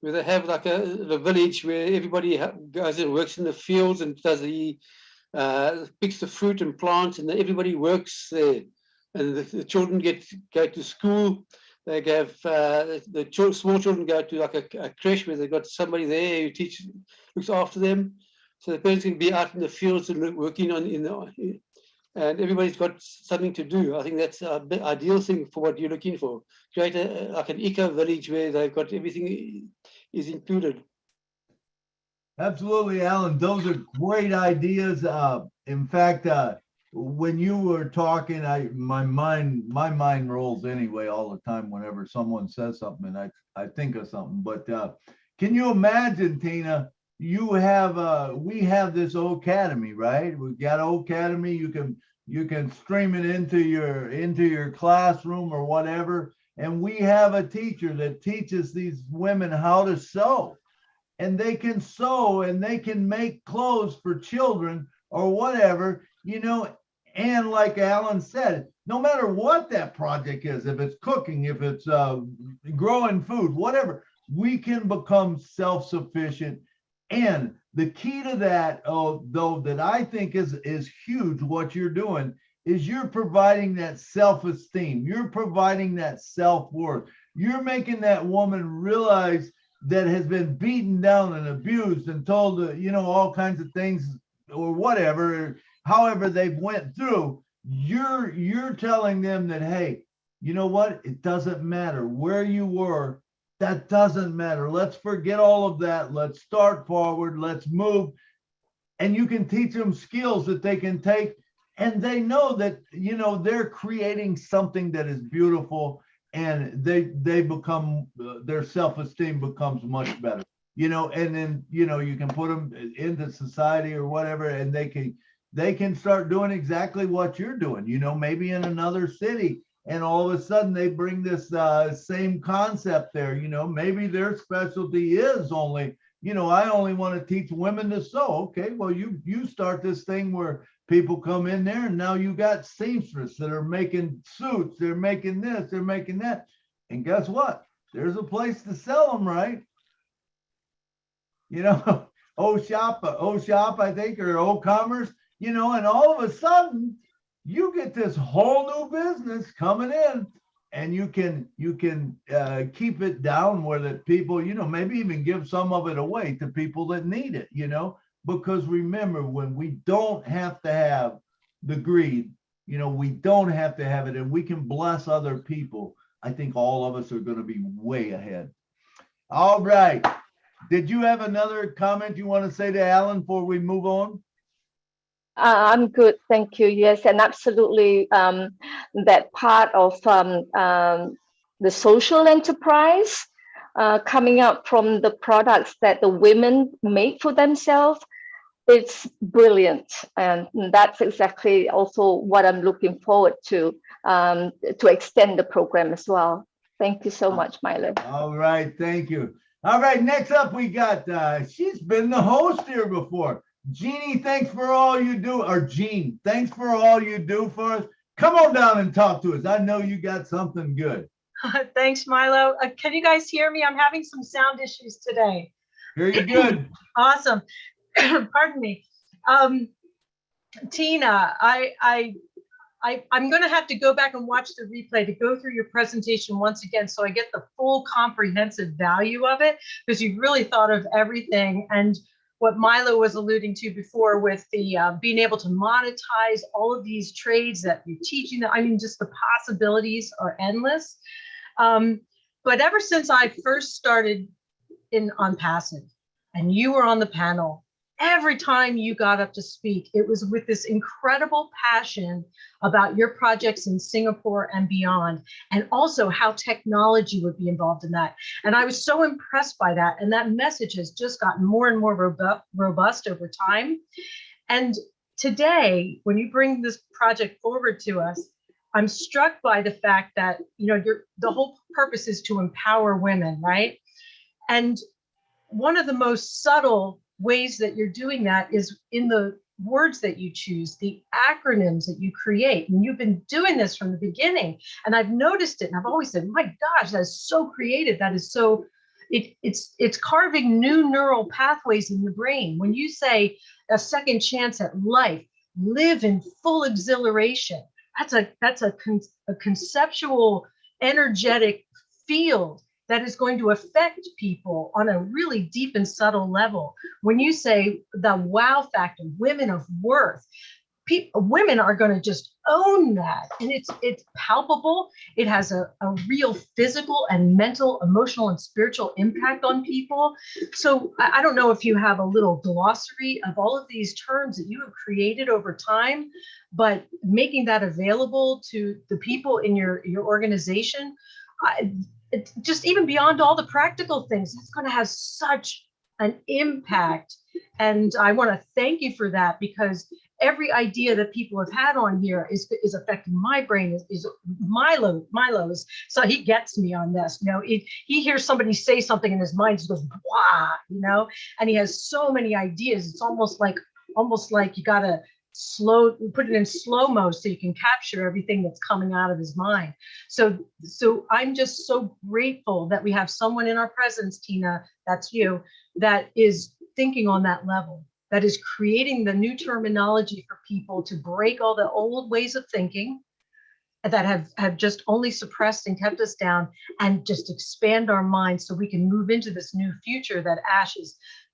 where they have like a village where everybody goes and works in the fields and does picks the fruit and plants, and everybody works there. And the children go to school. They have small children go to like a creche where they've got somebody there who looks after them. So the parents can be out in the fields and working and everybody's got something to do. I think that's the ideal thing for what you're looking for. Create like an eco-village where they've got everything is included. Absolutely, Alan. Those are great ideas. In fact, when you were talking, my mind rolls anyway all the time whenever someone says something, and I think of something. But can you imagine, Tina? We have this Academy, right? We've got Academy. You can stream it into your classroom or whatever. And we have a teacher that teaches these women how to sew, and they can sew and they can make clothes for children or whatever, and like Alan said, no matter what that project is, if it's cooking, if it's growing food, whatever, we can become self-sufficient. And the key to that, though, that I think is huge, what you're doing is you're providing that self-esteem. You're providing that self-worth. You're making that woman realize that has been beaten down and abused and told, all kinds of things or whatever, however they've went through, you're telling them that, hey, you know what? It doesn't matter where you were. That doesn't matter. Let's forget all of that. Let's start forward. Let's move. And you can teach them skills that they can take. And they know that, you know, they're creating something that is beautiful, and they become, their self-esteem becomes much better, you know, and then, you know, you can put them into society or whatever, and they can start doing exactly what you're doing, you know, maybe in another city. And all of a sudden they bring this same concept there, you know, maybe their specialty is only, you know, I only want to teach women to sew. Okay, well, you start this thing where people come in there, and now you got seamstress that are making suits, they're making this, they're making that. And guess what? There's a place to sell them, right? You know, O-Shop, I think, or O-Commerce, you know, and all of a sudden you get this whole new business coming in, and you can keep it down where that people, you know, maybe even give some of it away to people that need it, you know, because remember, when we don't have to have the greed, you know, we don't have to have it, and we can bless other people, I think all of us are going to be way ahead. All right. Did you have another comment you want to say to Alan before we move on? I'm good, thank you. Yes, and absolutely, that part of the social enterprise coming up from the products that the women make for themselves, it's brilliant, and that's exactly also what I'm looking forward to extend the program as well. Thank you so much, Milo. All right, thank you. All right, next up we got, she's been the host here before. Jeannie, thanks for all you do, or Jean, thanks for all you do for us. Come on down and talk to us. I know you got something good. Thanks, Milo. Can you guys hear me? I'm having some sound issues today. Hear you good. Awesome. Pardon me. Tina, I'm going to have to go back and watch the replay to go through your presentation once again, so I get the full comprehensive value of it, because you've really thought of everything. And what Milo was alluding to before with the being able to monetize all of these trades that you're teaching, I mean, just the possibilities are endless. But ever since I first started on Passive, and you were on the panel, every time you got up to speak, it was with this incredible passion about your projects in Singapore and beyond, and also how technology would be involved in that. And I was so impressed by that. And that message has just gotten more and more robust over time. And today, when you bring this project forward to us, I'm struck by the fact that, you know, the whole purpose is to empower women, right? And one of the most subtle ways that you're doing that is in the words that you choose, the acronyms that you create. And you've been doing this from the beginning. And I've noticed it. And I've always said, my gosh, that is so creative. That is so, it's carving new neural pathways in the brain. When you say a second chance at life, live in full exhilaration, that's a conceptual, energetic field that is going to affect people on a really deep and subtle level. When you say the wow factor, women of worth, women are going to just own that. And it's palpable. It has a real physical and mental, emotional, and spiritual impact on people. So I don't know if you have a little glossary of all of these terms that you have created over time, but making that available to the people in your organization, just even beyond all the practical things, it's going to have such an impact. And I want to thank you for that, because every idea that people have had on here is affecting my brain, is Milo's. So he gets me on this. You know, he hears somebody say something in his mind, he goes, wow, you know, and he has so many ideas. It's almost like you got to put it in slow-mo so you can capture everything that's coming out of his mind. So I'm just so grateful that we have someone in our presence, Tina, that's you, that is thinking on that level, that is creating the new terminology for people to break all the old ways of thinking that have just only suppressed and kept us down, and just expand our minds so we can move into this new future that Ash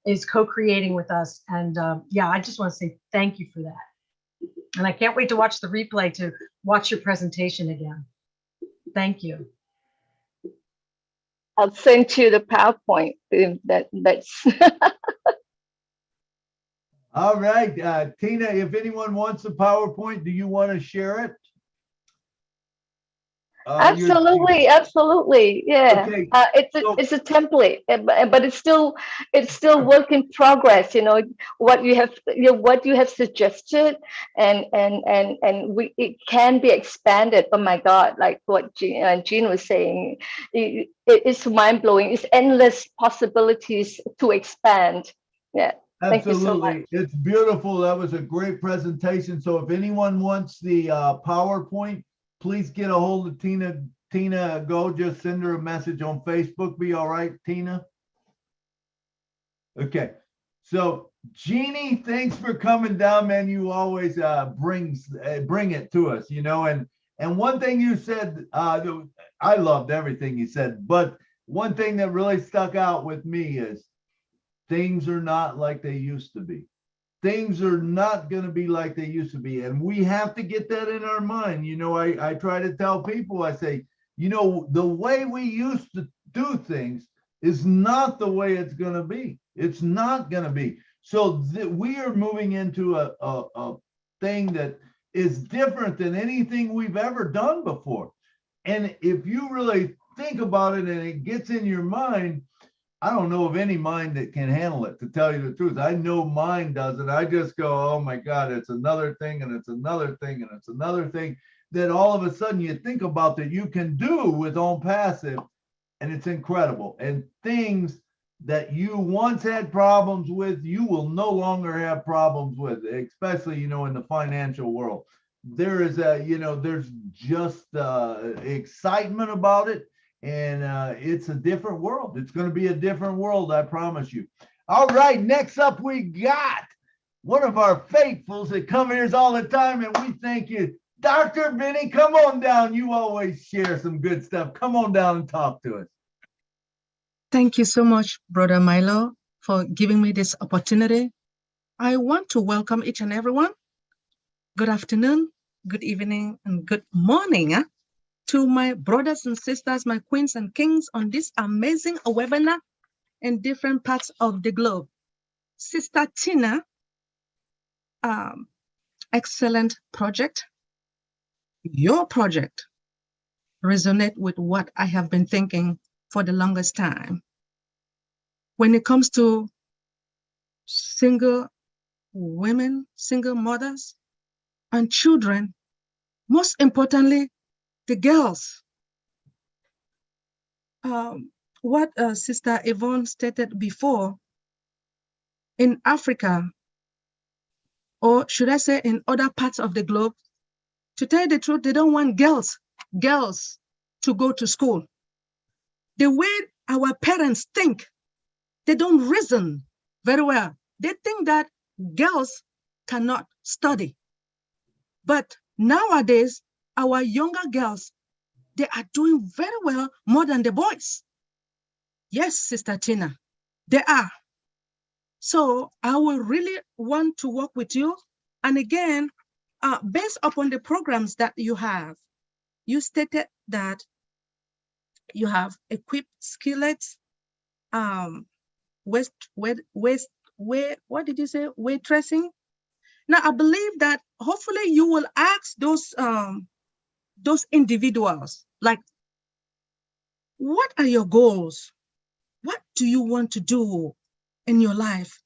is co-creating with us. And yeah, I just want to say thank you for that. And I can't wait to watch the replay to watch your presentation again. Thank you. I'll send you the PowerPoint. That's All right, Tina, if anyone wants the PowerPoint, do you want to share it? absolutely, absolutely, yeah. Okay, It's a template, but it's still work in progress. You know what you have suggested, and it can be expanded. Oh my God, like what Jean was saying, it's mind blowing. It's endless possibilities to expand. Yeah. Thank you so much. absolutely. It's beautiful. That was a great presentation. So if anyone wants the PowerPoint, please get a hold of Tina Goh. Just send her a message on Facebook. Be all right, Tina? Okay. So Jeannie, thanks for coming down, man. You always bring it to us, you know. And one thing you said, I loved everything you said, but one thing that really stuck out with me is things are not like they used to be. Things are not going to be like they used to be. And we have to get that in our mind. You know, I try to tell people, I say, you know, the way we used to do things is not the way it's going to be. It's not going to be. So we are moving into a thing that is different than anything we've ever done before. And if you really think about it and it gets in your mind, I don't know of any mind that can handle it, to tell you the truth. I know mine doesn't. I just go, oh my God, it's another thing, and it's another thing, and it's another thing that all of a sudden you think about that you can do with On Passive, and it's incredible. And things that you once had problems with, you will no longer have problems with, especially, you know, in the financial world. There is there's just excitement about it. And it's a different world. It's going to be a different world, I promise you. All right, next up we got one of our faithfuls that come here all the time, and we thank you. Dr. Benny, come on down. You always share some good stuff. Come on down and talk to us. Thank you so much, Brother Milo, for giving me this opportunity. I want to welcome each and everyone. Good afternoon, good evening, and good morning. To my brothers and sisters, my queens and kings on this amazing webinar in different parts of the globe. Sister Tina, excellent project. Your project resonates with what I have been thinking for the longest time. When it comes to single women, single mothers, and children, most importantly, the girls. What Sister Yvonne stated before, in Africa, or should I say in other parts of the globe, to tell you the truth, they don't want girls to go to school. The way our parents think, they don't reason very well. They think that girls cannot study. But nowadays, our younger girls, they are doing very well, more than the boys. Yes, Sister Tina, they are. So I will really want to work with you. And again, based upon the programs that you have, you stated that you have equipped skillets, what did you say? Waitressing. Now I believe that hopefully you will ask those individuals, like, what are your goals? What do you want to do in your life?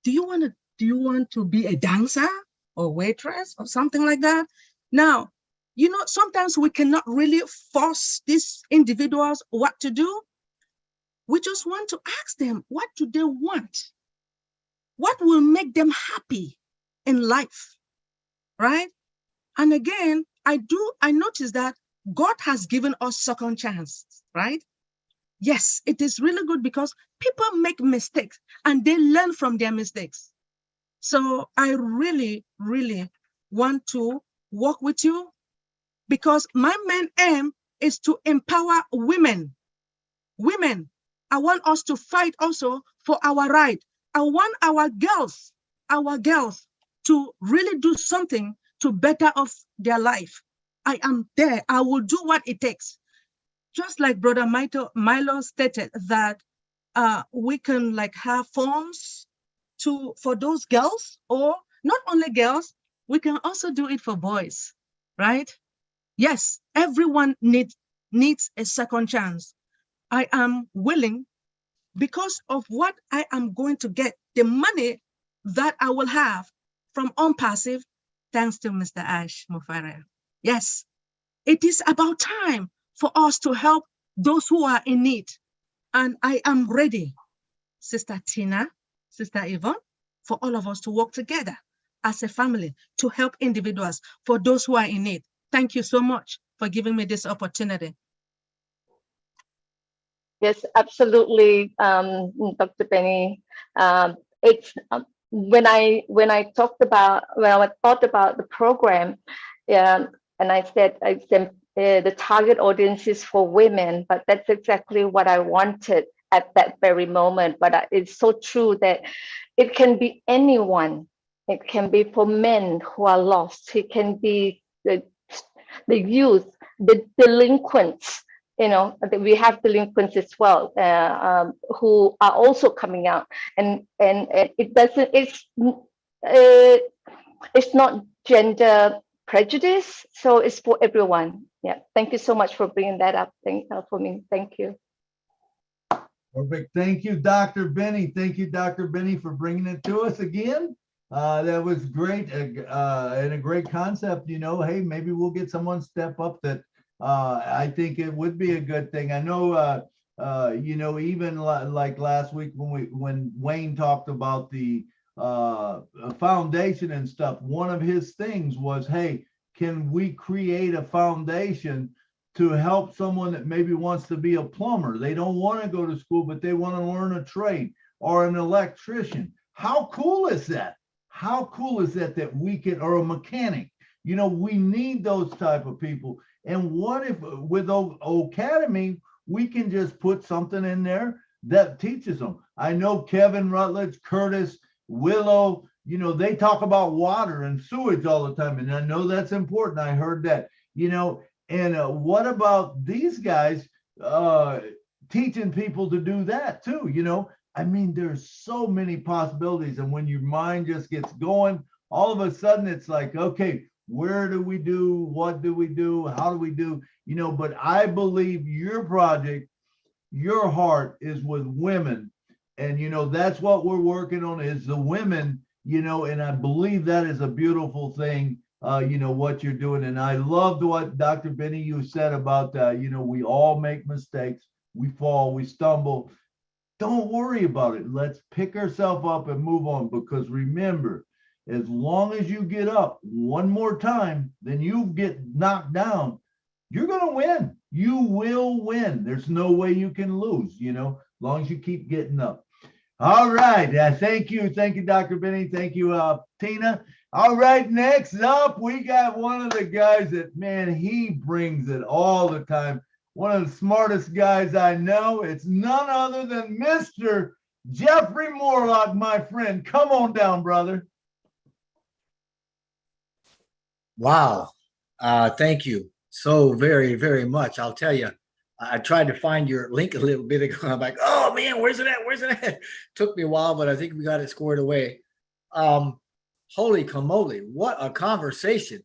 Do you want to be a dancer or waitress or something like that? Now, you know, sometimes we cannot really force these individuals what to do. We just want to ask them, what do they want? What will make them happy in life, right? And again, I notice that God has given us second chance, right? Yes, it is really good because people make mistakes and they learn from their mistakes. So I really, really want to work with you because my main aim is to empower women. Women, I want us to fight also for our right. I want our girls to really do something to better off their life, I am there. I will do what it takes. Just like Brother Milo stated that we can like have forms for those girls, or not only girls, we can also do it for boys, right? Yes, everyone needs a second chance. I am willing, because of what I am going to get, the money that I will have from OnPassive, thanks to Mr. Ash Mufare. Yes, it is about time for us to help those who are in need. And I am ready, Sister Tina, Sister Yvonne, for all of us to work together as a family to help individuals, for those who are in need. Thank you so much for giving me this opportunity. Yes, absolutely, Dr. Penny. It's when I thought about the program, and I said the target audience is for women, but that's exactly what I wanted at that very moment. But it's so true that it can be anyone. It can be for men who are lost. It can be the youth, the delinquents. You know, we have delinquents as well, who are also coming out, and it doesn't. It's not gender prejudice, so it's for everyone. Yeah, thank you so much for bringing that up. For me. Thank you. Perfect. Thank you, Dr. Benny. Thank you, Dr. Benny, for bringing it to us again. That was great, and a great concept. You know, hey, maybe we'll get someone step up that. I think it would be a good thing. I know, you know, even like last week when Wayne talked about the foundation and stuff, one of his things was, hey, can we create a foundation to help someone that maybe wants to be a plumber? They don't want to go to school, but they want to learn a trade, or an electrician. How cool is that? How cool is that we can, or a mechanic? You know, we need those type of people. And what if with Academy, we can just put something in there that teaches them? I know Kevin Rutledge, Curtis, Willow, you know, they talk about water and sewage all the time. And I know that's important. I heard that, you know, and what about these guys teaching people to do that too? You know, I mean, there's so many possibilities. And when your mind just gets going, all of a sudden it's like, okay, where do we do? What do we do? How do we do? You know, but I believe your project, your heart is with women. And, you know, that's what we're working on, is the women, you know, and I believe that is a beautiful thing, you know, what you're doing. And I loved what Dr. Benny, you said about, you know, we all make mistakes. We fall, we stumble. Don't worry about it. Let's pick ourselves up and move on, because remember, as long as you get up one more time, then you get knocked down, you're going to win. You will win. There's no way you can lose, you know, as long as you keep getting up. All right. Thank you. Thank you, Dr. Benny. Thank you, Tina. All right. Next up, we got one of the guys that, man, he brings it all the time. One of the smartest guys I know. It's none other than Mr. Jeffrey Morlock, my friend. Come on down, brother. Wow. Thank you so very, very much. I'll tell you, I tried to find your link a little bit ago. I'm like, oh man, where's it at? Where's it at? Took me a while, but I think we got it squared away. Holy camole, what a conversation.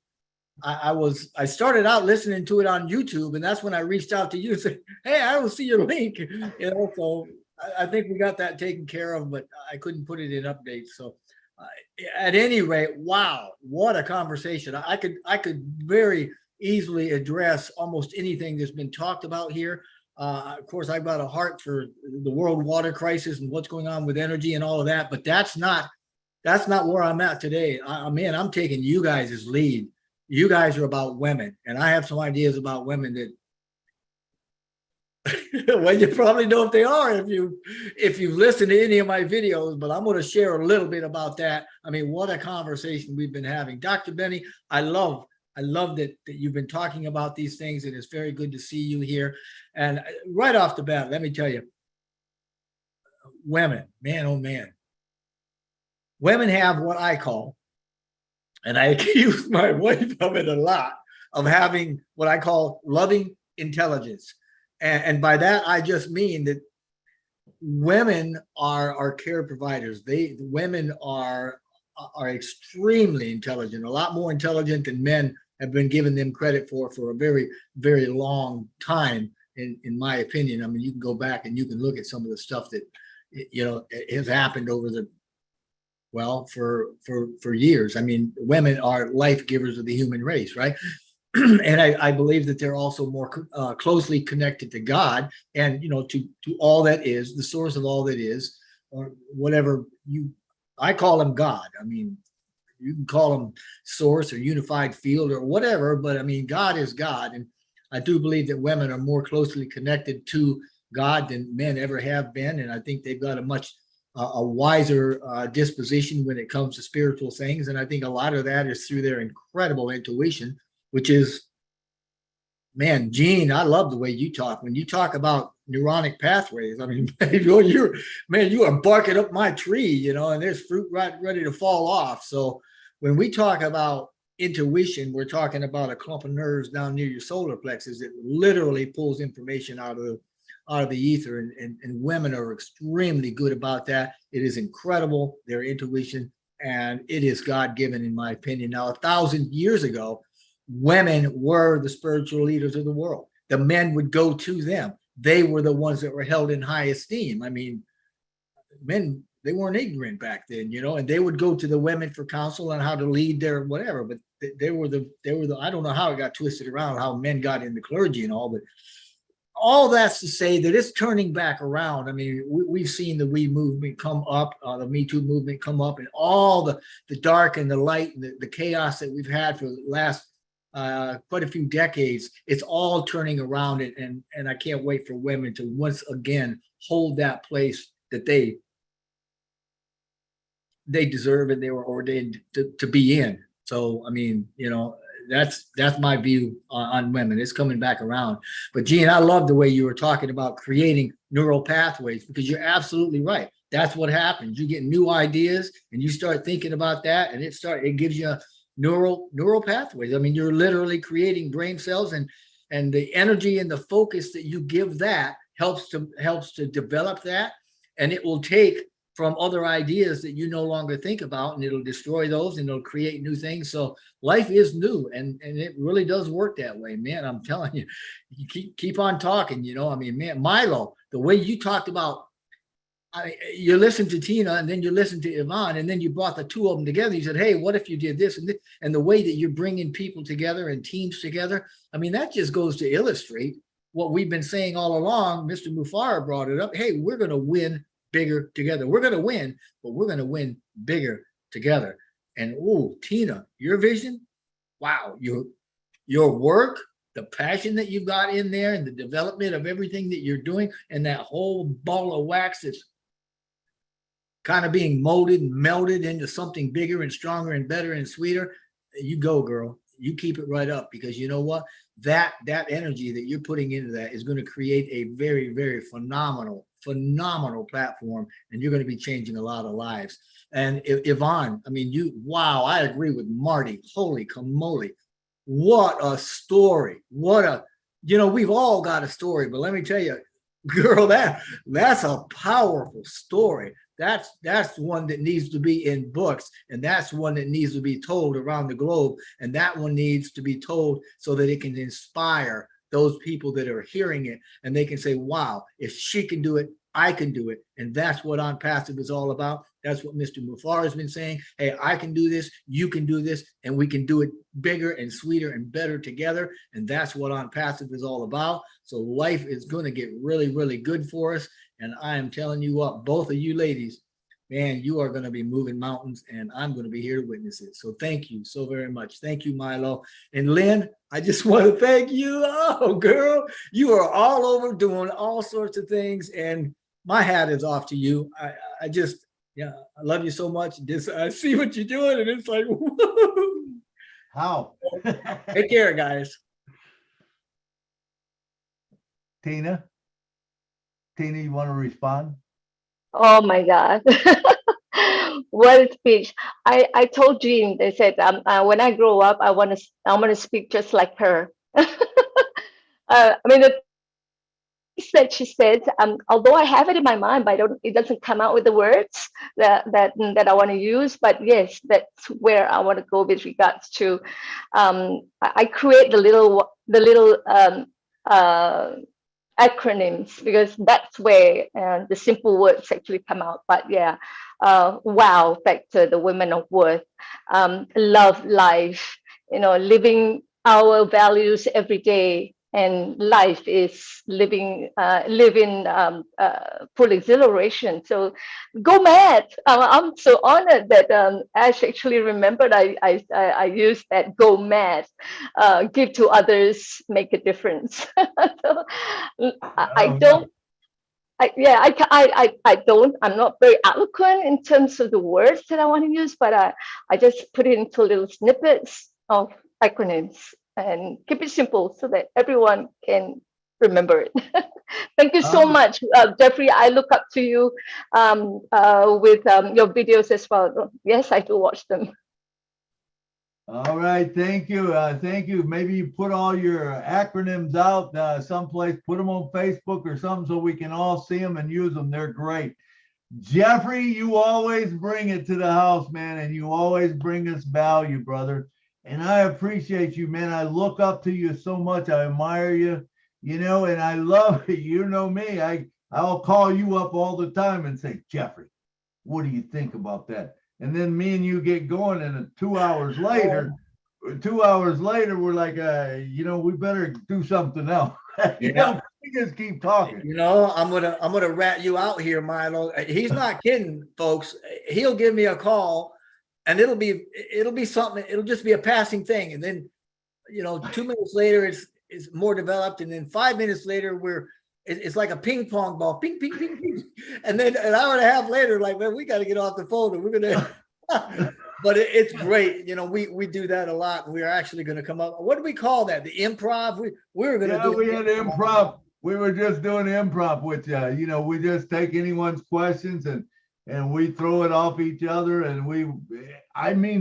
I started out listening to it on YouTube, and that's when I reached out to you and said, hey, I don't see your link. You know, so I think we got that taken care of, but I couldn't put it in updates. So at any rate, wow, what a conversation. I could very easily address almost anything that's been talked about here. Of course, I've got a heart for the world water crisis and what's going on with energy and all of that, but that's not where I'm at today. Man, I'm taking you guys as lead. You guys are about women, and I have some ideas about women that well, you probably know if they are if you listen to any of my videos, but I'm going to share a little bit about that. I mean, what a conversation we've been having. Dr. Benny, I love that you've been talking about these things, and it's very good to see you here. And right off the bat, let me tell you, women, man, oh man, women have what I call and I accuse my wife of it a lot, of having what I call loving intelligence. And by that, I just mean that women are care providers. Women are extremely intelligent, a lot more intelligent than men have been given them credit for a very, very long time, in my opinion. I mean, you can go back and you can look at some of the stuff that, you know, has happened over the, well, for years. I mean, women are life givers of the human race, right? And I believe that they're also more closely connected to God, and, you know, to all that is, the source of all that is, or whatever I call him God. I mean, you can call him source or unified field or whatever, but I mean, God is God. And I do believe that women are more closely connected to God than men ever have been. And I think they've got a much a wiser disposition when it comes to spiritual things. And I think a lot of that is through their incredible intuition, which is, man, Gene, I love the way you talk. When you talk about neuronic pathways, I mean, you are barking up my tree, you know, and there's fruit ready to fall off. So when we talk about intuition, we're talking about a clump of nerves down near your solar plexus that literally pulls information out of the ether, and women are extremely good about that. It is incredible, their intuition, and it is God-given, in my opinion. Now, 1,000 years ago, women were the spiritual leaders of the world. The men would go to them. They were the ones that were held in high esteem. I mean, men, they weren't ignorant back then, you know, and they would go to the women for counsel on how to lead their whatever. But they were the I don't know how it got twisted around, how men got into clergy and all, but all that's to say that it's turning back around. I mean, we've seen the We movement come up, the Me Too movement come up, and all the dark and the light and the chaos that we've had for the last quite a few decades. It's all turning around, and I can't wait for women to once again hold that place that they deserve and they were ordained to be in. So, I mean, you know, that's my view on women. It's coming back around. But Gene, I love the way you were talking about creating neural pathways, because you're absolutely right. That's what happens. You get new ideas and you start thinking about that, and it gives you neural pathways. I mean, you're literally creating brain cells, and the energy and the focus that you give that helps to develop that, and it will take from other ideas that you no longer think about, and it'll destroy those, and it'll create new things. So life is new, and it really does work that way, man. I'm telling you, you keep on talking, you know. I mean, man, Milo, the way you talked about, you listened to Tina, and then you listened to Yvonne, and then you brought the two of them together. You said, hey, what if you did this and this? And the way that you're bringing people together and teams together, I mean, that just goes to illustrate what we've been saying all along. Mr. Mufara brought it up. Hey, we're going to win bigger together. We're going to win, but we're going to win bigger together. And oh, Tina, your vision, wow, your work, the passion that you've got in there, and the development of everything that you're doing, and that whole ball of wax that's kind of being molded and melded into something bigger and stronger and better and sweeter. You go, girl. You keep it right up, because you know what? That energy that you're putting into that is going to create a very, very phenomenal platform, and you're going to be changing a lot of lives. And Yvonne, I mean, wow, I agree with Marty. Holy camole. What a story. We've all got a story, but let me tell you, girl, that's a powerful story. That's one that needs to be in books, and that's one that needs to be told around the globe, and that one needs to be told so that it can inspire those people that are hearing it, and they can say, wow, if she can do it, I can do it. And that's what On Passive is all about. That's what Mr. Mufar has been saying. Hey, I can do this, you can do this, and we can do it bigger and sweeter and better together. And that's what On Passive is all about. So life is going to get really, really good for us. And I am telling you what, both of you ladies, man, you are going to be moving mountains, and I'm going to be here to witness it. So thank you so very much. Thank you, Milo. And Lynn, I just want to thank you. Oh, girl, you are all over doing all sorts of things, and my hat is off to you. I love you so much. I see what you're doing, and it's like, woo. How? Take care, guys. Tina, you want to respond? Oh my God. Well, speech. I told Jean, they said, when I grow up, I want to speak just like her. I mean, the things that she said, although I have it in my mind, but it doesn't come out with the words that I want to use. But yes, that's where I want to go with regards to. I create the little acronyms because that's where the simple words actually come out. But yeah, wow factor, the women of worth, love life, living our values every day. And life is living full exhilaration. So go mad. I'm so honored that Ash actually remembered I used that go mad, give to others, make a difference. So, I don't. I'm not very eloquent in terms of the words that I want to use, but I just put it into little snippets of acronyms and keep it simple so that everyone can remember it. Thank you so much, Jeffrey. I look up to you with your videos as well. Yes, I do watch them. All right, thank you. Thank you. Maybe you put all your acronyms out someplace, put them on Facebook or something so we can all see them and use them. They're great. Jeffrey, you always bring it to the house, man, and you always bring us value, brother. And I appreciate you, man. I look up to you so much. I admire you, and I love it. You know me. I'll call you up all the time and say, Jeffrey, what do you think about that? And then me and you get going, and 2 hours later, we're like, we better do something else. We just keep talking. I'm gonna rat you out here, Milo. He's not kidding, folks. He'll give me a call, and it'll be something. It'll just be a passing thing, and then 2 minutes later, it's more developed, and then 5 minutes later, it's like a ping pong ball, ping, ping, ping, ping. And then an hour and a half later, like, man, we got to get off the phone and we're going to, but it's great. We do that a lot. We're actually going to come up. What do we call that? The improv? We were going to do. We had improv. We were just doing improv with you. We just take anyone's questions and we throw it off each other. And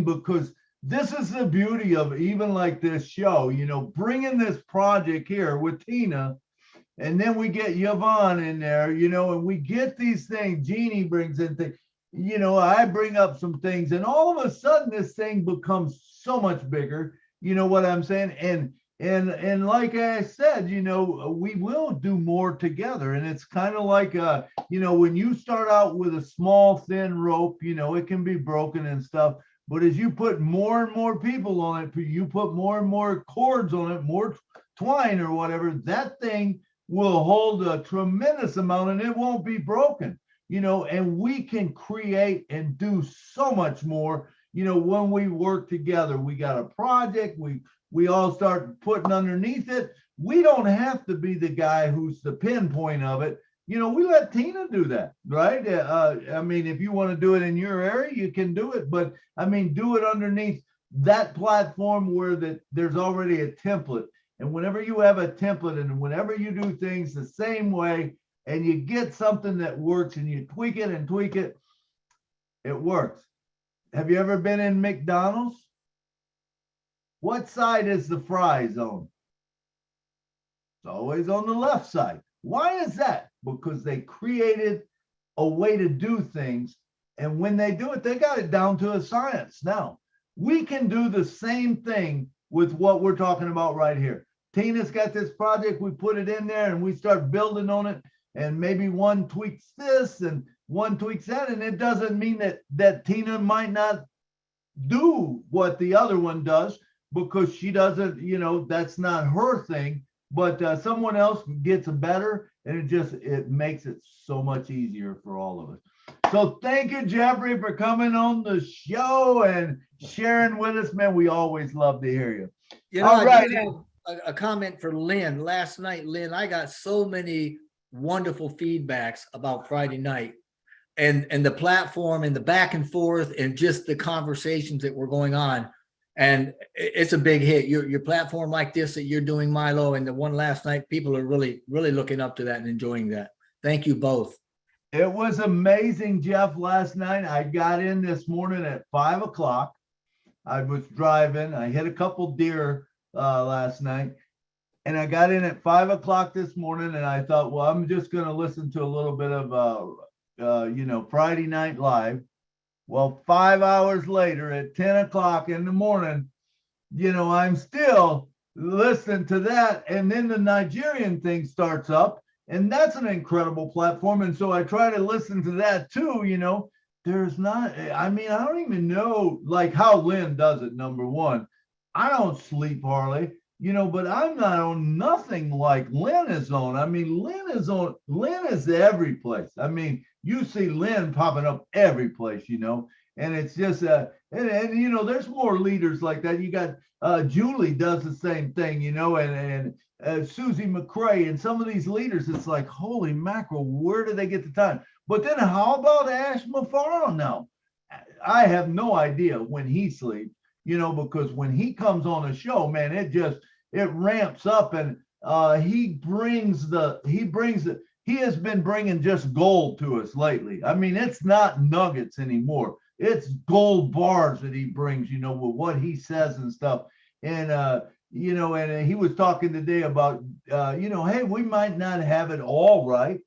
because this is the beauty of even like this show, bringing this project here with Tina. And then we get Yvonne in there, and we get these things. Jeannie brings in things, I bring up some things, and all of a sudden this thing becomes so much bigger. You know what I'm saying? And like I said, we will do more together. And it's kind of like, when you start out with a small, thin rope, it can be broken and stuff. But as you put more and more people on it, you put more and more cords on it, more twine or whatever, that thing will hold a tremendous amount and it won't be broken, and we can create and do so much more, when we work together. We got a project, we all start putting underneath it. We don't have to be the guy who's the pinpoint of it. We let Tina do that, right? If you want to do it in your area, you can do it, but do it underneath that platform where there's already a template. And whenever you have a template and whenever you do things the same way and you get something that works and you tweak it, it works. Have you ever been in McDonald's? What side is the fries on? It's always on the left side. Why is that? Because they created a way to do things. And when they do it, they got it down to a science. Now, we can do the same thing with what we're talking about right here. Tina's got this project, we put it in there and we start building on it, and maybe one tweaks this and one tweaks that, and it doesn't mean that Tina might not do what the other one does because she doesn't, that's not her thing, but someone else gets better, and it makes it so much easier for all of us. So thank you, Jeffrey, for coming on the show and sharing with us, man. We always love to hear you. All right. A comment for Lynn. Last night, Lynn, I got so many wonderful feedbacks about Friday night and the platform and the back and forth and just the conversations that were going on. And it's a big hit. Your platform like this that you're doing, Milo, and the one last night, people are really, really looking up to that and enjoying that. Thank you both. It was amazing, Jeff. Last night, I got in this morning at 5 o'clock. I was driving. I hit a couple deer last night. And I got in at 5 o'clock this morning, and I thought, well, I'm just going to listen to a little bit of, Friday Night Live. Well, 5 hours later at 10 o'clock in the morning, I'm still listening to that. And then the Nigerian thing starts up, and that's an incredible platform. And so I try to listen to that too, There's not, I don't even know like how Lynn does it, number one. I don't sleep hardly. But I'm not on nothing like Lynn is on. Lynn is every place. You see Lynn popping up every place, and it's just, and there's more leaders like that. You got Julie does the same thing, and Susie McCrae and some of these leaders, it's like, holy mackerel, where do they get the time? But then how about Ash McFarland now? I have no idea when he sleeps, because when he comes on a show, man, it ramps up, and he has been bringing just gold to us lately. It's not nuggets anymore. It's gold bars that he brings, with what he says and stuff. And, and he was talking today about, hey, we might not have it all right.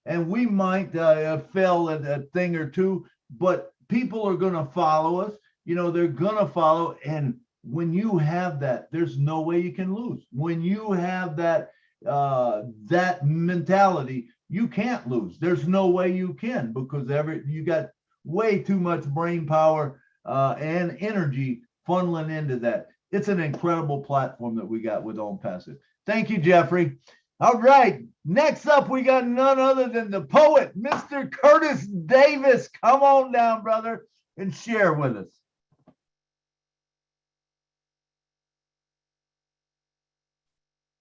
And we might fail at a thing or two, but people are going to follow us. They're going to follow. And when you have that, there's no way you can lose. When you have that mentality, you can't lose. There's no way you can, because you got way too much brain power and energy funneling into that. It's an incredible platform that we got with On Passive. Thank you, Jeffrey. All right, next up, we got none other than the poet, Mr. Curtis Davis. Come on down, brother, and share with us.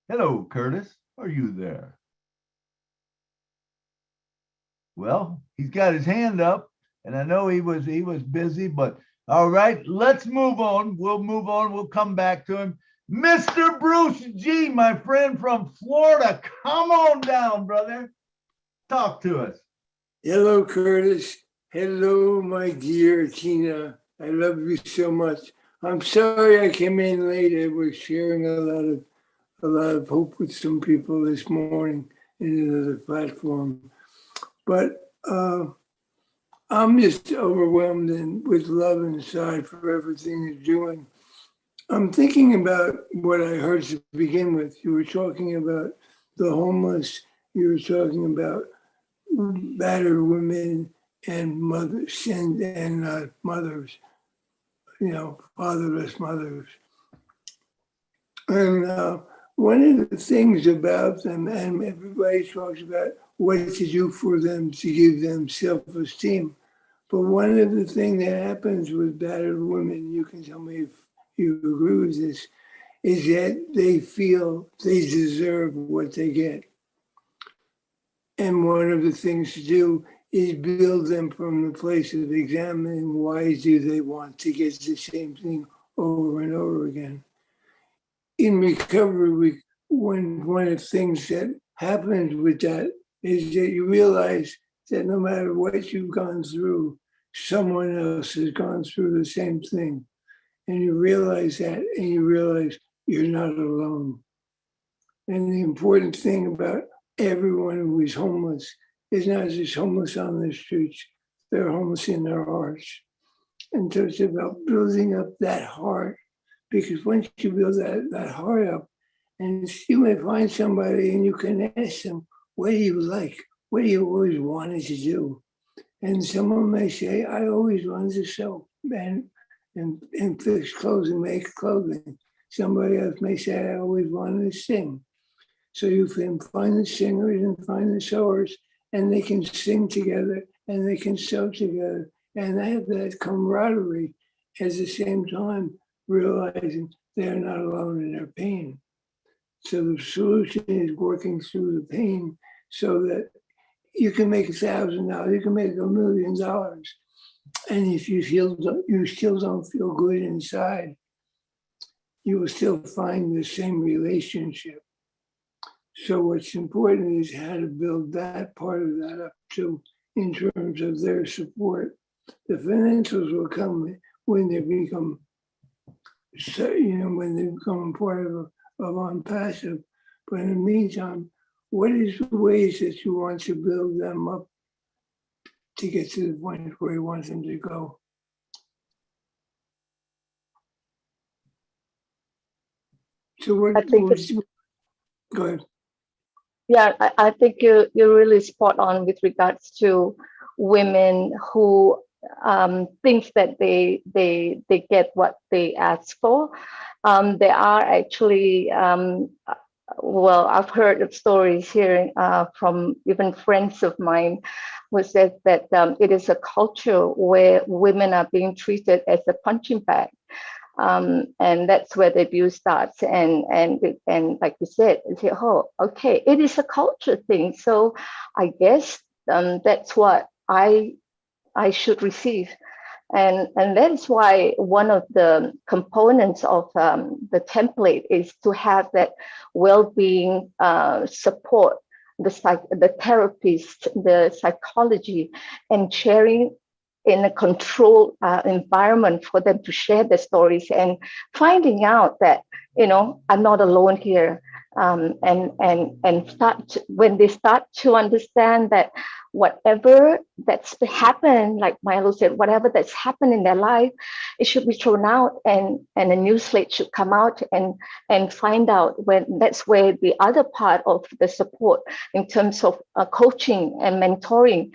Hello, Curtis. Are you there? Well, he's got his hand up, and I know he was busy, but all right, let's move on. We'll move on. We'll come back to him. Mr. Bruce G., my friend from Florida. Come on down, brother. Talk to us. Hello, Curtis. Hello, my dear Tina. I love you so much. I'm sorry I came in late. I was sharing a lot of hope with some people this morning in another platform. But I'm just overwhelmed and with love inside for everything you're doing. I'm thinking about what I heard to begin with. You were talking about the homeless. You were talking about battered women and mothers and mothers, fatherless mothers. And one of the things about them, and everybody talks about what to do for them to give them self-esteem. But one of the things that happens with battered women, you can tell me if you agree with this, is that they feel they deserve what they get. And one of the things to do is build them from the place of examining why do they want to get the same thing over and over again. In recovery, one of the things that happens with that is that you realize that no matter what you've gone through, someone else has gone through the same thing. And you realize that, and you realize you're not alone. And the important thing about everyone who is homeless is not just homeless on the streets, they're homeless in their hearts. And so it's about building up that heart, because once you build that heart up, and you may find somebody and you can ask them, what do you like? What do you always wanted to do? And someone may say, I always wanted to sew and fix clothes and make clothing. Somebody else may say, I always wanted to sing. So you can find the singers and find the sewers, and they can sing together and they can sew together and have that camaraderie at the same time, realizing they're not alone in their pain. So the solution is working through the pain so that you can make $1,000, you can make $1 million. And if you still don't feel good inside, you will still find the same relationship. So what's important is how to build that part of that up too, in terms of their support. The financials will come when they become, when they become part of On-Passive. But in the meantime, what is the ways that you want to build them up to get to the point where you want them to go? So what? I think Go ahead. Yeah, I think you're really spot on with regards to women who think that they get what they ask for. There are actually, well, I've heard of stories here from even friends of mine who said that it is a culture where women are being treated as a punching bag. And that's where the abuse starts. And like you said, oh, okay, it is a culture thing. So I guess that's what I should receive. And that is why one of the components of the template is to have that well-being support, the therapist, the psychology, and sharing in a controlled environment for them to share their stories and finding out that, I'm not alone here. And when they start to understand that whatever that's happened, like Milo said, whatever that's happened in their life, it should be thrown out and a new slate should come out and find out when that's where the other part of the support in terms of coaching and mentoring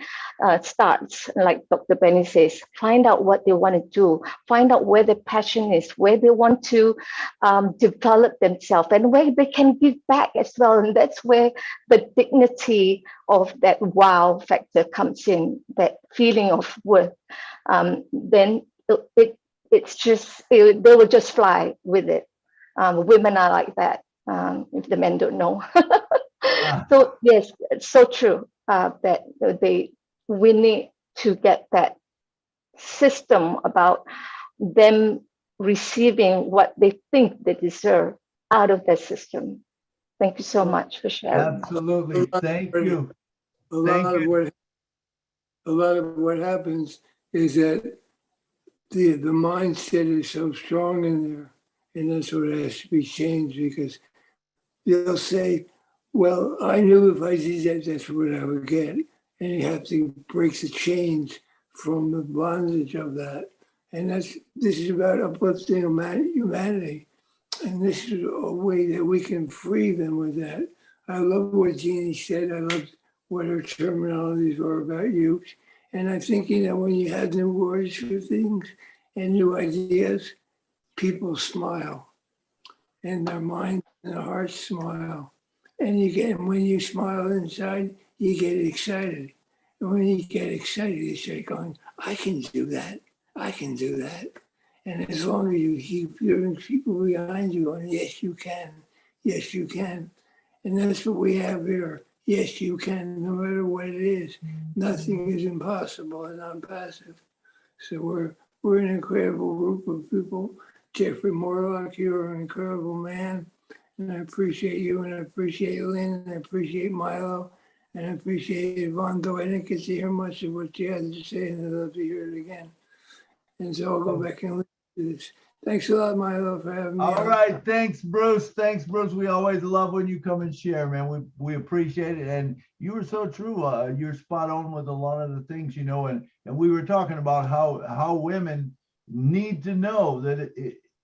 starts, like Dr. Benny says, find out what they want to do, find out where their passion is, where they want to develop themselves and where they can give back as well. And that's where the dignity of that wow factor comes in, that feeling of worth. Then it's just, they will just fly with it. Women are like that, if the men don't know. So yes, it's so true that we need to get that system about them receiving what they think they deserve out of that system. Thank you so much for sharing. Absolutely. Thank you. A lot of what happens is that the mindset is so strong in there, and that's what has to be changed, because they'll say, well, I knew if I did that, that's what I would get. And you have to break the chains from the bondage of that. And this is about uplifting humanity. And this is a way that we can free them with that. I love what Jeannie said. I love what her terminologies were about youth. And I'm thinking that when you have new words for things and new ideas, people smile. And their mind and their hearts smile. And when you smile inside, you get excited. And when you get excited, you start going, I can do that. I can do that. And as long as you keep hearing people behind you going, yes, you can. Yes, you can. And that's what we have here. Yes, you can, no matter what it is. Nothing is impossible and On-Passive. So we're an incredible group of people. Jeffrey Morlock, you're an incredible man. And I appreciate you, and I appreciate Lynn, and I appreciate Milo, and I appreciate Yvonne, though I didn't get to hear much of what you had to say, and I'd love to hear it again. And so I'll go back and listen to this. Thanks a lot, Milo, for having me. All right. Thanks, Bruce. Thanks, Bruce. We always love when you come and share, man. We appreciate it. And you were so true. You're spot on with a lot of the things, and we were talking about how women need to know that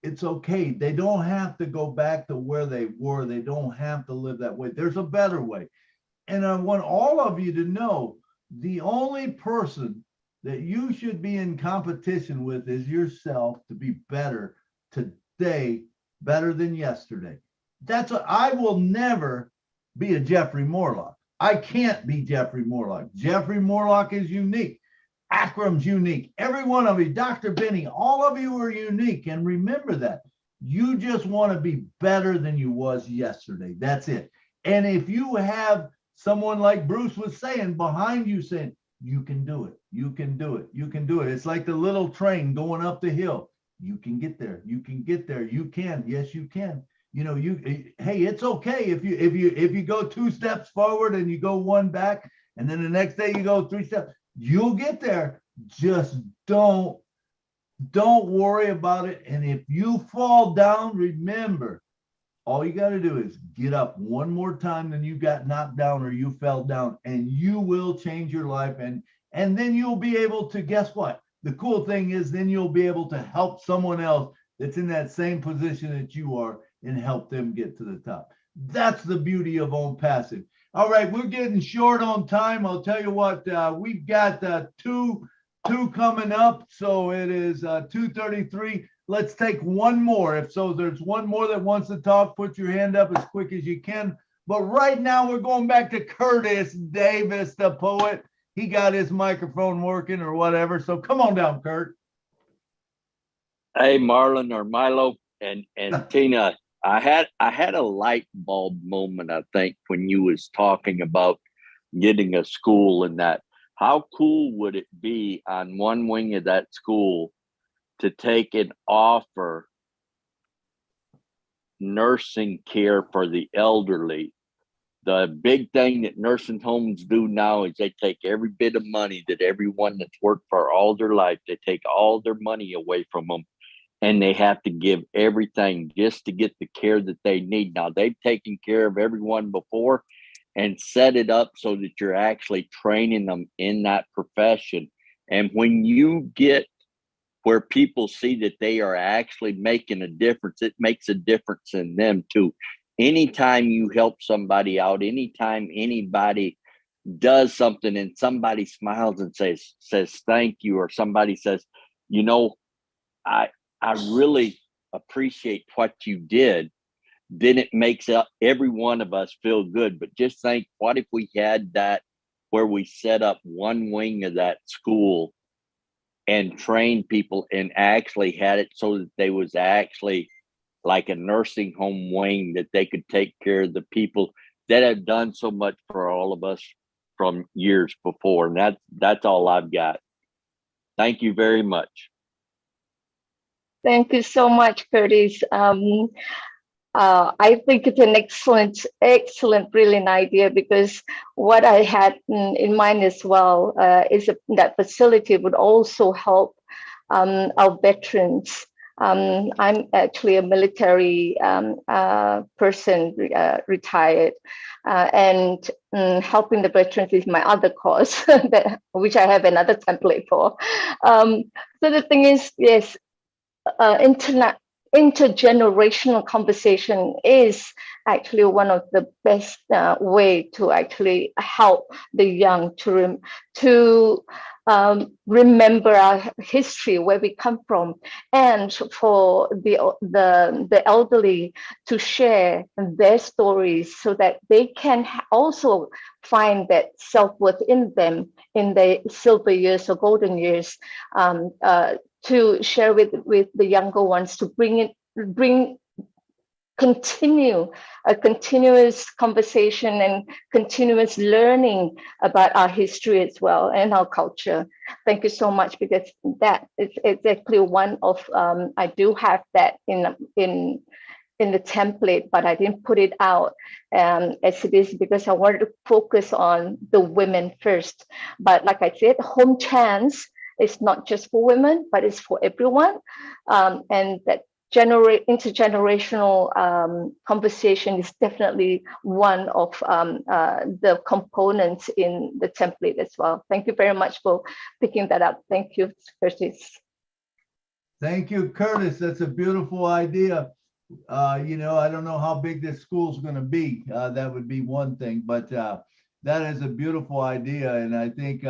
it's okay. They don't have to go back to where they were. They don't have to live that way. There's a better way. And I want all of you to know the only person that you should be in competition with is yourself to be better today, better than yesterday. I will never be a Jeffrey Morlock. I can't be Jeffrey Morlock. Jeffrey Morlock is unique. Akram's unique. Every one of you, Dr. Benny, all of you are unique. And remember that. You just want to be better than you was yesterday. That's it. And if you have someone like Bruce was saying behind you saying, you can do it. You can do it. You can do it. It's like the little train going up the hill. You can get there. You can get there. You can. Yes, you can. Hey, it's okay if you go 2 steps forward and you go 1 back, and then the next day you go 3 steps. You'll get there. Just don't worry about it. And if you fall down, remember, all you got to do is get up one more time than you got knocked down or you fell down, and you will change your life. And then you'll be able to, guess what? The cool thing is then you'll be able to help someone else that's in that same position that you are and help them get to the top. That's the beauty of Own Passive. All right, we're getting short on time. I'll tell you what, we've got two coming up. So it is 2:33. Let's take one more. If so, there's one more that wants to talk, put your hand up as quick as you can. But right now we're going back to Curtis Davis, the poet. He got his microphone working or whatever. So come on down, Kurt. Hey, Marlon or Milo and Tina, I had a light bulb moment, I think, when you was talking about getting a school and that. How cool would it be on one wing of that school to take and offer nursing care for the elderly? The big thing that nursing homes do now is they take every bit of money that everyone that's worked for all their life, they take all their money away from them, and they have to give everything just to get the care that they need. Now, they've taken care of everyone before and set it up so that you're actually training them in that profession. And when you get where people see that they are actually making a difference, it makes a difference in them too. Anytime you help somebody out, anytime anybody does something and somebody smiles and says thank you, or somebody says, you know, I really appreciate what you did, then it makes every one of us feel good. But just think, what if we had that where we set up one wing of that school and trained people and actually had it so that they was actually like a nursing home wing, that they could take care of the people that have done so much for all of us from years before. And that's all I've got. Thank you very much. Thank you so much, Curtis. I think it's an excellent, brilliant idea, because what I had in mind as well is that facility would also help our veterans. I'm actually a military person, retired, and helping the veterans is my other cause, which I have another template for. So the thing is, yes, intergenerational conversation is actually one of the best way to actually help the young to remember our history, where we come from, and for the elderly to share their stories so that they can also find that self-worth in them in their silver years or golden years, to share with the younger ones, to continue a continuous conversation and continuous learning about our history as well and our culture. Thank you so much, because that is exactly one of I do have that in the template, but I didn't put it out as it is because I wanted to focus on the women first. But like I said, Home Chance is not just for women, but it's for everyone. And that intergenerational conversation is definitely one of the components in the template as well. Thank you very much for picking that up. Thank you, Curtis. Thank you, Curtis. That's a beautiful idea. You know, I don't know how big this school's going to be. That would be one thing, but that is a beautiful idea. And I think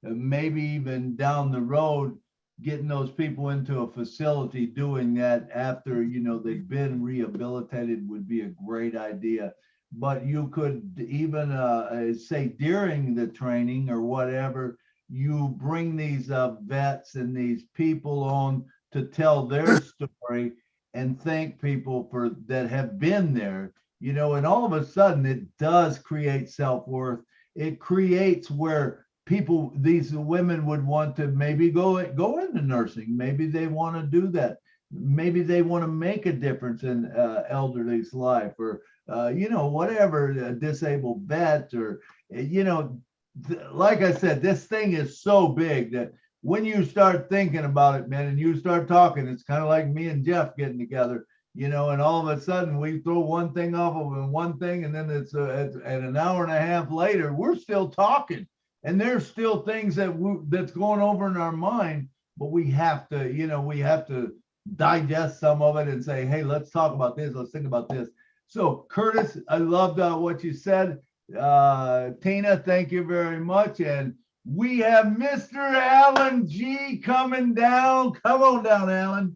maybe even down the road, getting those people into a facility doing that after, you know, they've been rehabilitated would be a great idea. But you could even say during the training or whatever, you bring these vets and these people on to tell their story and thank people for that have been there, you know, and all of a sudden it does create self-worth. It creates where people, these women would want to maybe go into nursing. Maybe they want to do that. Maybe they want to make a difference in elderly's life, or you know, whatever, a disabled vet, or you know, like I said, this thing is so big that when you start thinking about it, man, and you start talking, it's kind of like me and Jeff getting together, you know, and all of a sudden we throw one thing off of one thing, and then it's an hour and a half later, we're still talking, and there's still things that's going over in our mind, but we have to, you know, we have to digest some of it and say, hey, let's talk about this. Let's think about this. So Curtis, I loved what you said. Tina, thank you very much. And we have Mr. Alan G coming down. Come on down, Alan.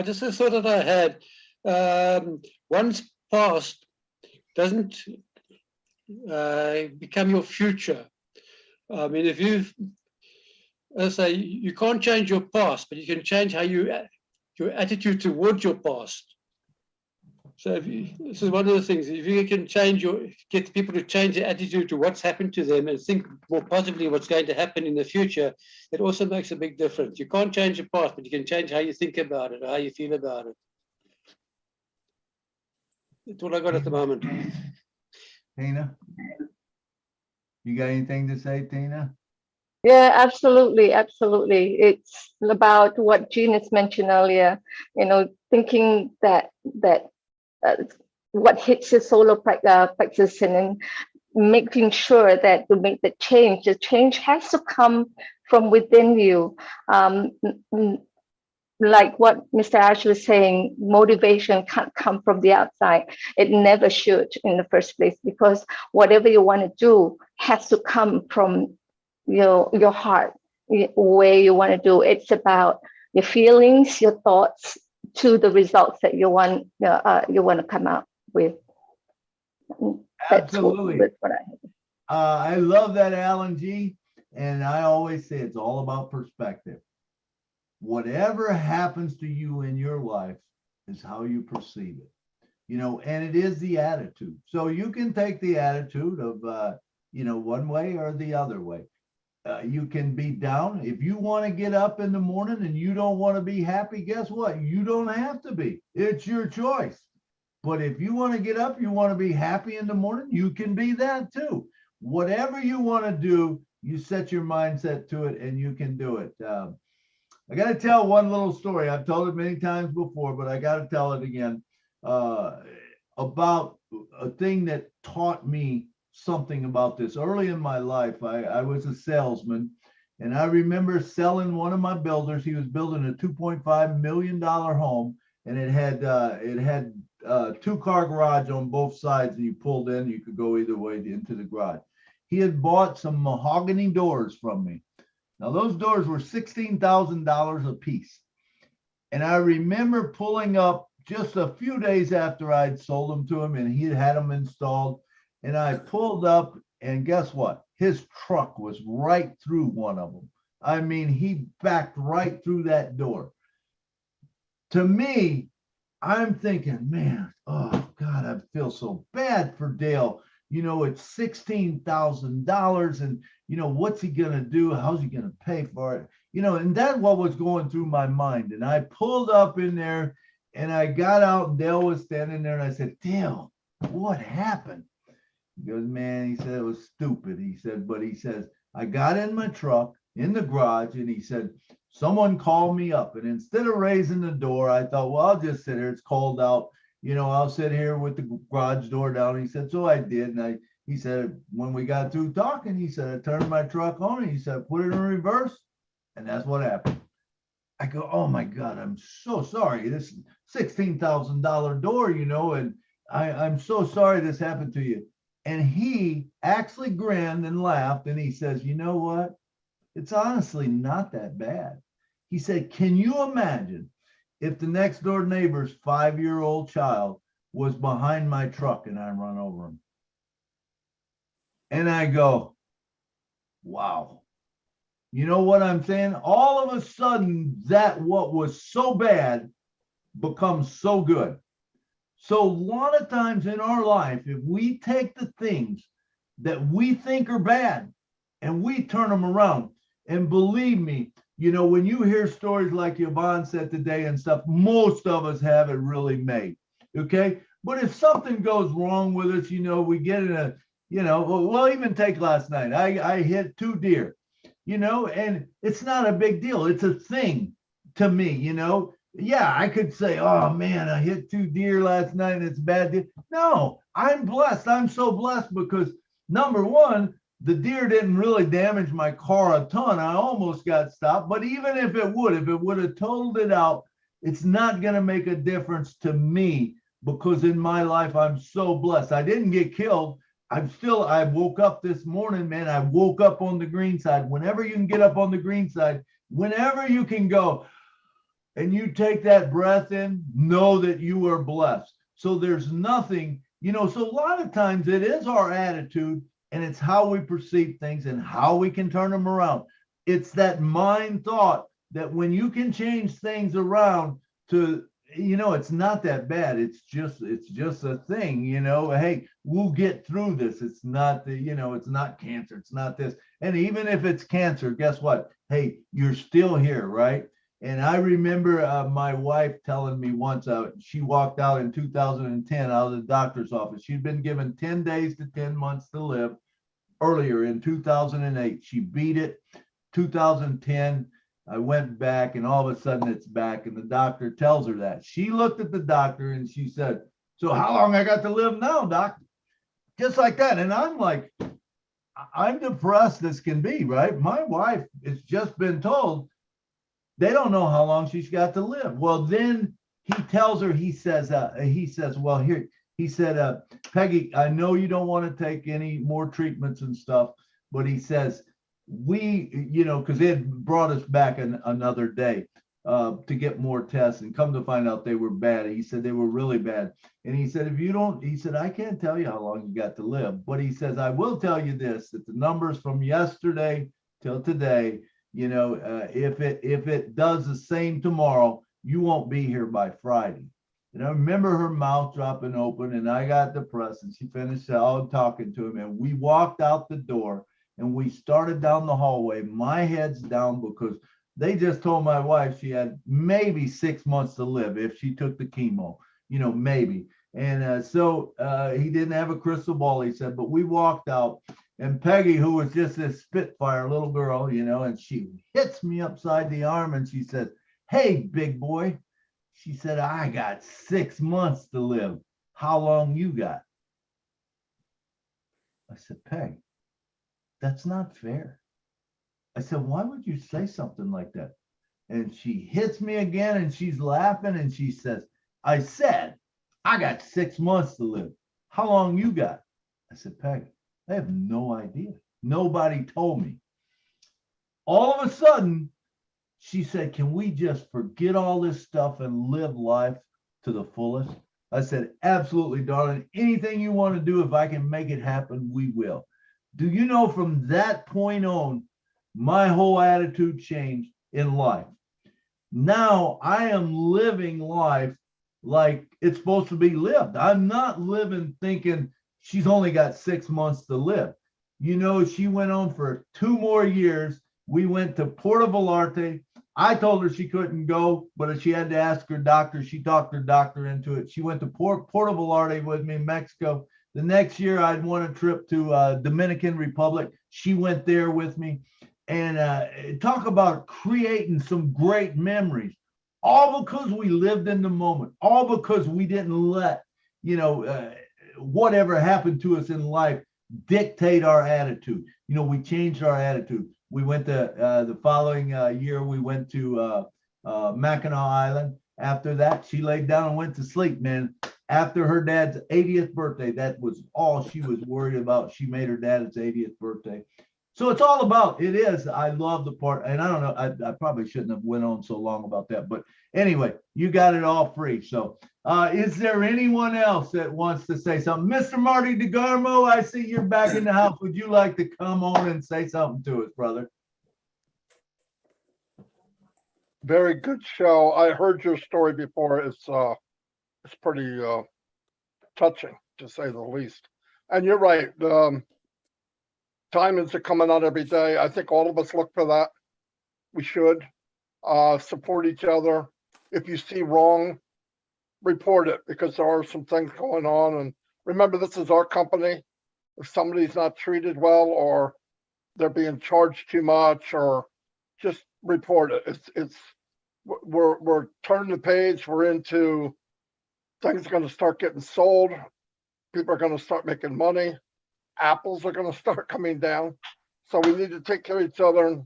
Just a thought that I had. One's past doesn't become your future. I mean, if you, as I say, you can't change your past, but you can change how your attitude towards your past. So this is one of the things, if you can get people to change their attitude to what's happened to them and think more positively what's going to happen in the future, it also makes a big difference. You can't change the past, but you can change how you think about it or how you feel about it. That's all I got at the moment. Tina, you got anything to say, Tina? Yeah, absolutely, absolutely. It's about what Jean has mentioned earlier. You know, thinking that what hits your solar plexus, and then making sure that to make the change has to come from within you. Like what Mr. Ash was saying, motivation can't come from the outside. It never should in the first place, because whatever you want to do has to come from your heart, where you want to do. It's about your feelings, your thoughts, to the results that you want to come out with. Absolutely. That's what I love that, Alan G. And I always say it's all about perspective. Whatever happens to you in your life is how you perceive it, you know, and it is the attitude. So you can take the attitude of, you know, one way or the other way. You can be down. If you want to get up in the morning and you don't want to be happy, guess what? You don't have to be. It's your choice. But if you want to get up, you want to be happy in the morning, you can be that too. Whatever you want to do, you set your mindset to it and you can do it. I got to tell one little story. I've told it many times before, but I got to tell it again, about a thing that taught me something about this. Early in my life, I was a salesman, and I remember selling one of my builders. He was building a $2.5 million home, and it had 2-car garage on both sides, and you pulled in, you could go either way into the garage. He had bought some mahogany doors from me. Now those doors were $16,000 a piece. And I remember pulling up just a few days after I'd sold them to him, and he had them installed. And I pulled up, and guess what? His truck was right through one of them. I mean, he backed right through that door. To me, I'm thinking, man, oh God, I feel so bad for Dale. You know, it's $16,000, and you know, what's he gonna do? How's he gonna pay for it? You know, and that's what was going through my mind. And I pulled up in there, and I got out, and Dale was standing there, and I said, Dale, what happened? He goes, man, he said, it was stupid. He said, but he says, I got in my truck in the garage, and he said, someone called me up, and instead of raising the door, I thought, well, I'll just sit here. It's cold out. You know, I'll sit here with the garage door down. He said, so I did. And he said, when we got through talking, he said, I turned my truck on, and he said, put it in reverse. And that's what happened. I go, oh my God, I'm so sorry. This $16,000 door, you know, and I'm so sorry this happened to you. And he actually grinned and laughed, and he says, you know what? It's honestly not that bad. He said, can you imagine if the next door neighbor's 5-year-old child was behind my truck and I run over him? And I go, wow. You know what I'm saying? All of a sudden, that what was so bad becomes so good. So a lot of times in our life, if we take the things that we think are bad and we turn them around, and believe me, you know, when you hear stories like Yvonne said today and stuff, most of us have it really made, okay? But if something goes wrong with us, you know, we get in Well, even take last night. I hit 2 deer, and it's not a big deal. It's a thing to me, Yeah, I could say, oh man, I hit 2 deer last night and it's a bad deal. No, I'm blessed. I'm so blessed because number one, the deer didn't really damage my car a ton. I almost got stopped, but even if it would have totaled it out, it's not going to make a difference to me because in my life, I'm so blessed. I didn't get killed. I woke up this morning, man. I woke up on the green side. Whenever you can get up on the green side, whenever you can go and you take that breath in, know that you are blessed. So there's nothing, so a lot of times it is our attitude and it's how we perceive things and how we can turn them around. It's that mind thought that when you can change things around to, it's not that bad. It's just a thing, hey, we'll get through this. It's not it's not cancer. It's not this. And even if it's cancer, guess what? Hey, you're still here, right? And I remember my wife telling me once, she walked out in 2010 out of the doctor's office. She'd been given 10 days to 10 months to live earlier in 2008. She beat it. 2010, I went back and all of a sudden it's back. And the doctor tells her that. She looked at the doctor and she said, so how long I got to live now, doc? Just like that. And I'm like, I'm depressed as can be, right? My wife has just been told they don't know how long she's got to live. Well, then he tells her, he says, well, here, he said, Peggy, I know you don't want to take any more treatments and stuff, but he says, because they had brought us back another day to get more tests and come to find out they were bad. He said they were really bad. And he said, he said, I can't tell you how long you got to live, but he says, I will tell you this, that the numbers from yesterday till today, if it does the same tomorrow, you won't be here by Friday. And I remember her mouth dropping open and I got depressed and she finished out talking to him and we walked out the door and we started down the hallway. My head's down because they just told my wife she had maybe 6 months to live if she took the chemo, maybe. And so he didn't have a crystal ball, he said, but we walked out. And Peggy, who was just this spitfire little girl, and she hits me upside the arm and she said, hey, big boy. She said, I got 6 months to live. How long you got? I said, Peg, that's not fair. I said, why would you say something like that? And she hits me again and she's laughing and she says, I said, I got 6 months to live. How long you got? I said, Peg, I have no idea. Nobody told me. All of a sudden, she said, can we just forget all this stuff and live life to the fullest? I said, absolutely, darling. Anything you want to do, if I can make it happen, we will. Do you know from that point on, my whole attitude changed in life. Now I am living life like it's supposed to be lived. I'm not living thinking she's only got 6 months to live. She went on for 2 more years. We went to Puerto Vallarta. I told her she couldn't go, but she had to ask her doctor. She talked her doctor into it. She went to Puerto Vallarta with me in Mexico. The next year, I'd won a trip to Dominican Republic. She went there with me. And talk about creating some great memories, all because we lived in the moment, all because we didn't let, whatever happened to us in life dictate our attitude. We changed our attitude. We went to the following year, we went to Mackinac Island. After that, she laid down and went to sleep, man. After her dad's 80th birthday, that was all she was worried about. She made her dad his 80th birthday. So it's all about, it is, I love the part, and I don't know, I probably shouldn't have went on so long about that, but anyway, you got it all free. So is there anyone else that wants to say something? Mr. Marty DeGarmo, I see you're back in the house. Would you like to come on and say something to us, brother? Very good show. I heard your story before. It's pretty touching, to say the least. And you're right. Diamonds are coming out every day. I think all of us look for that. We should support each other. If you see wrong, report it, because there are some things going on. And remember, this is our company. if somebody's not treated well or they're being charged too much, or just report it. We're turning the page. We're into things are going to start getting sold. People are going to start making money. Apples are going to start coming down. So we need to take care of each other,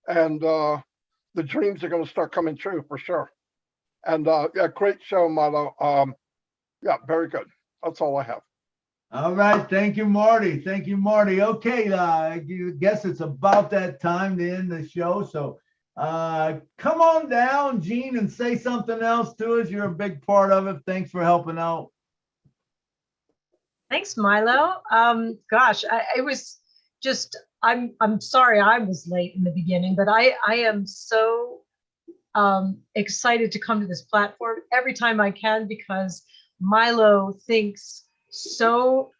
and the dreams are going to start coming true for sure. And yeah, great show, Milo. Yeah, very good. That's all I have. All right. Thank you, Marty. Thank you, Marty. Okay. I guess it's about that time to end the show. So come on down, Gene, and say something else to us. You're a big part of it. Thanks for helping out. Thanks, Milo. Gosh, it was just, I'm sorry I was late in the beginning, but I am so excited to come to this platform every time I can, because Milo thinks so,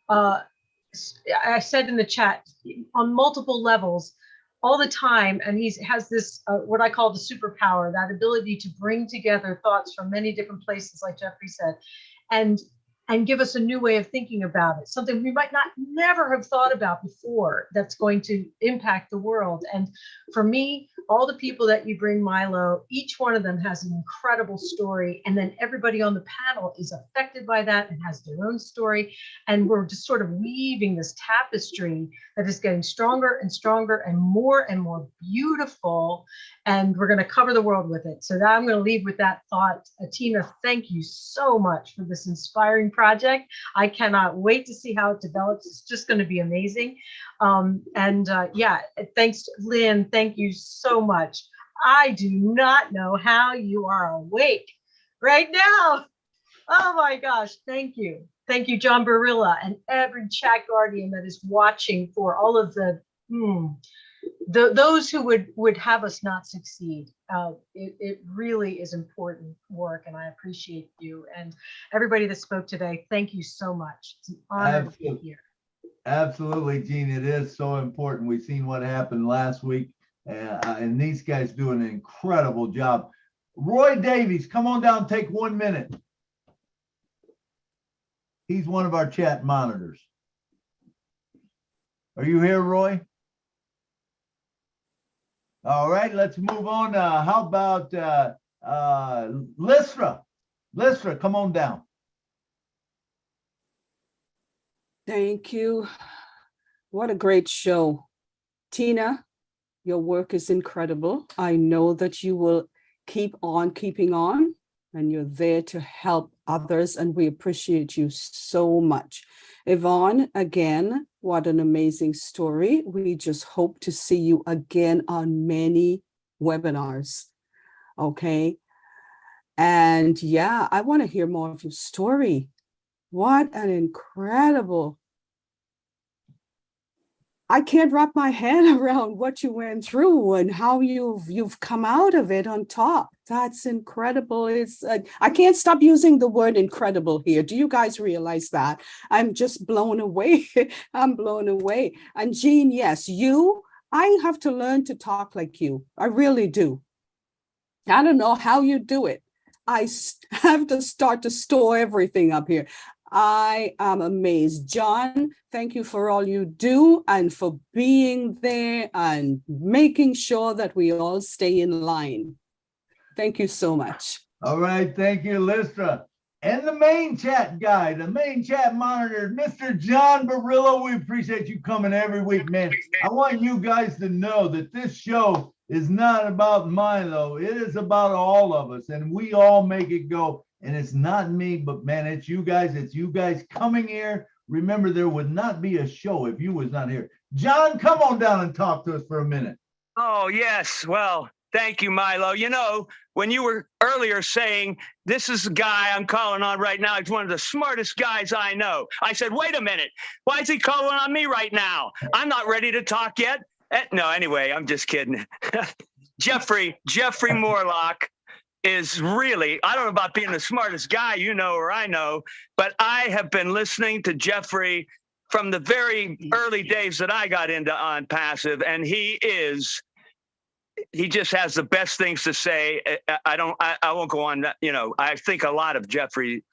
I said in the chat, on multiple levels all the time, and he has this what I call the superpower, that ability to bring together thoughts from many different places, like Jeffrey said, and give us a new way of thinking about it, something we might never have thought about before, that's going to impact the world. And for me, all the people that you bring, Milo, each one of them has an incredible story, and then everybody on the panel is affected by that and has their own story, and we're just sort of weaving this tapestry that is getting stronger and stronger and more beautiful, and we're going to cover the world with it. So now I'm going to leave with that thought. Tina, thank you so much for this inspiring project. I cannot wait to see how it develops. It's just going to be amazing. Yeah, thanks, Lynn. Thank you so much. I do not know how you are awake right now. Oh my gosh, thank you. Thank you, John Barilla, and every chat guardian that is watching, for all of those who would have us not succeed. It really is important work, and I appreciate you. And everybody that spoke today, thank you so much. It's an honor to be here. Absolutely, Gene. It is so important. We've seen what happened last week, and these guys do an incredible job. Roy Davies, come on down, take 1 minute. He's one of our chat monitors. Are you here, Roy? All right, let's move on. How about Lystra? Lystra, come on down. Thank you. What a great show. Tina, your work is incredible. I know that you will keep on keeping on, and you're there to help others, and we appreciate you so much. Yvonne, again, what an amazing story. We just hope to see you again on many webinars, okay? And yeah, I want to hear more of your story. What an incredible, I can't wrap my head around what you went through and how you've come out of it on top. That's incredible. It's I can't stop using the word incredible here. Do you guys realize that? I'm just blown away. I'm blown away. And Jean, yes, I have to learn to talk like you. I really do. I don't know how you do it. I have to start to store everything up here. I am amazed. John, thank you for all you do and for being there and making sure that we all stay in line. Thank you so much. All right, thank you, Lystra. And the main chat guy, the main chat monitor, Mr. John Barillo. We appreciate you coming every week, man. I want you guys to know that this show is not about Milo. It is about all of us, and we all make it go. And it's not me, but man, it's you guys. It's you guys coming here. Remember, there would not be a show if you was not here. John, come on down and talk to us for a minute. Oh, yes. Well, thank you, Milo. You know, when you were earlier saying, this is the guy I'm calling on right now, he's one of the smartest guys I know. I said, wait a minute. Why is he calling on me right now? I'm not ready to talk yet. No, anyway, I'm just kidding. Jeffrey Morlock is really, I don't know about being the smartest guy you know or I know, but I have been listening to Jeffrey from the very early days that I got into On Passive, and he just has the best things to say. I won't go on that, you know, I think a lot of Jeffrey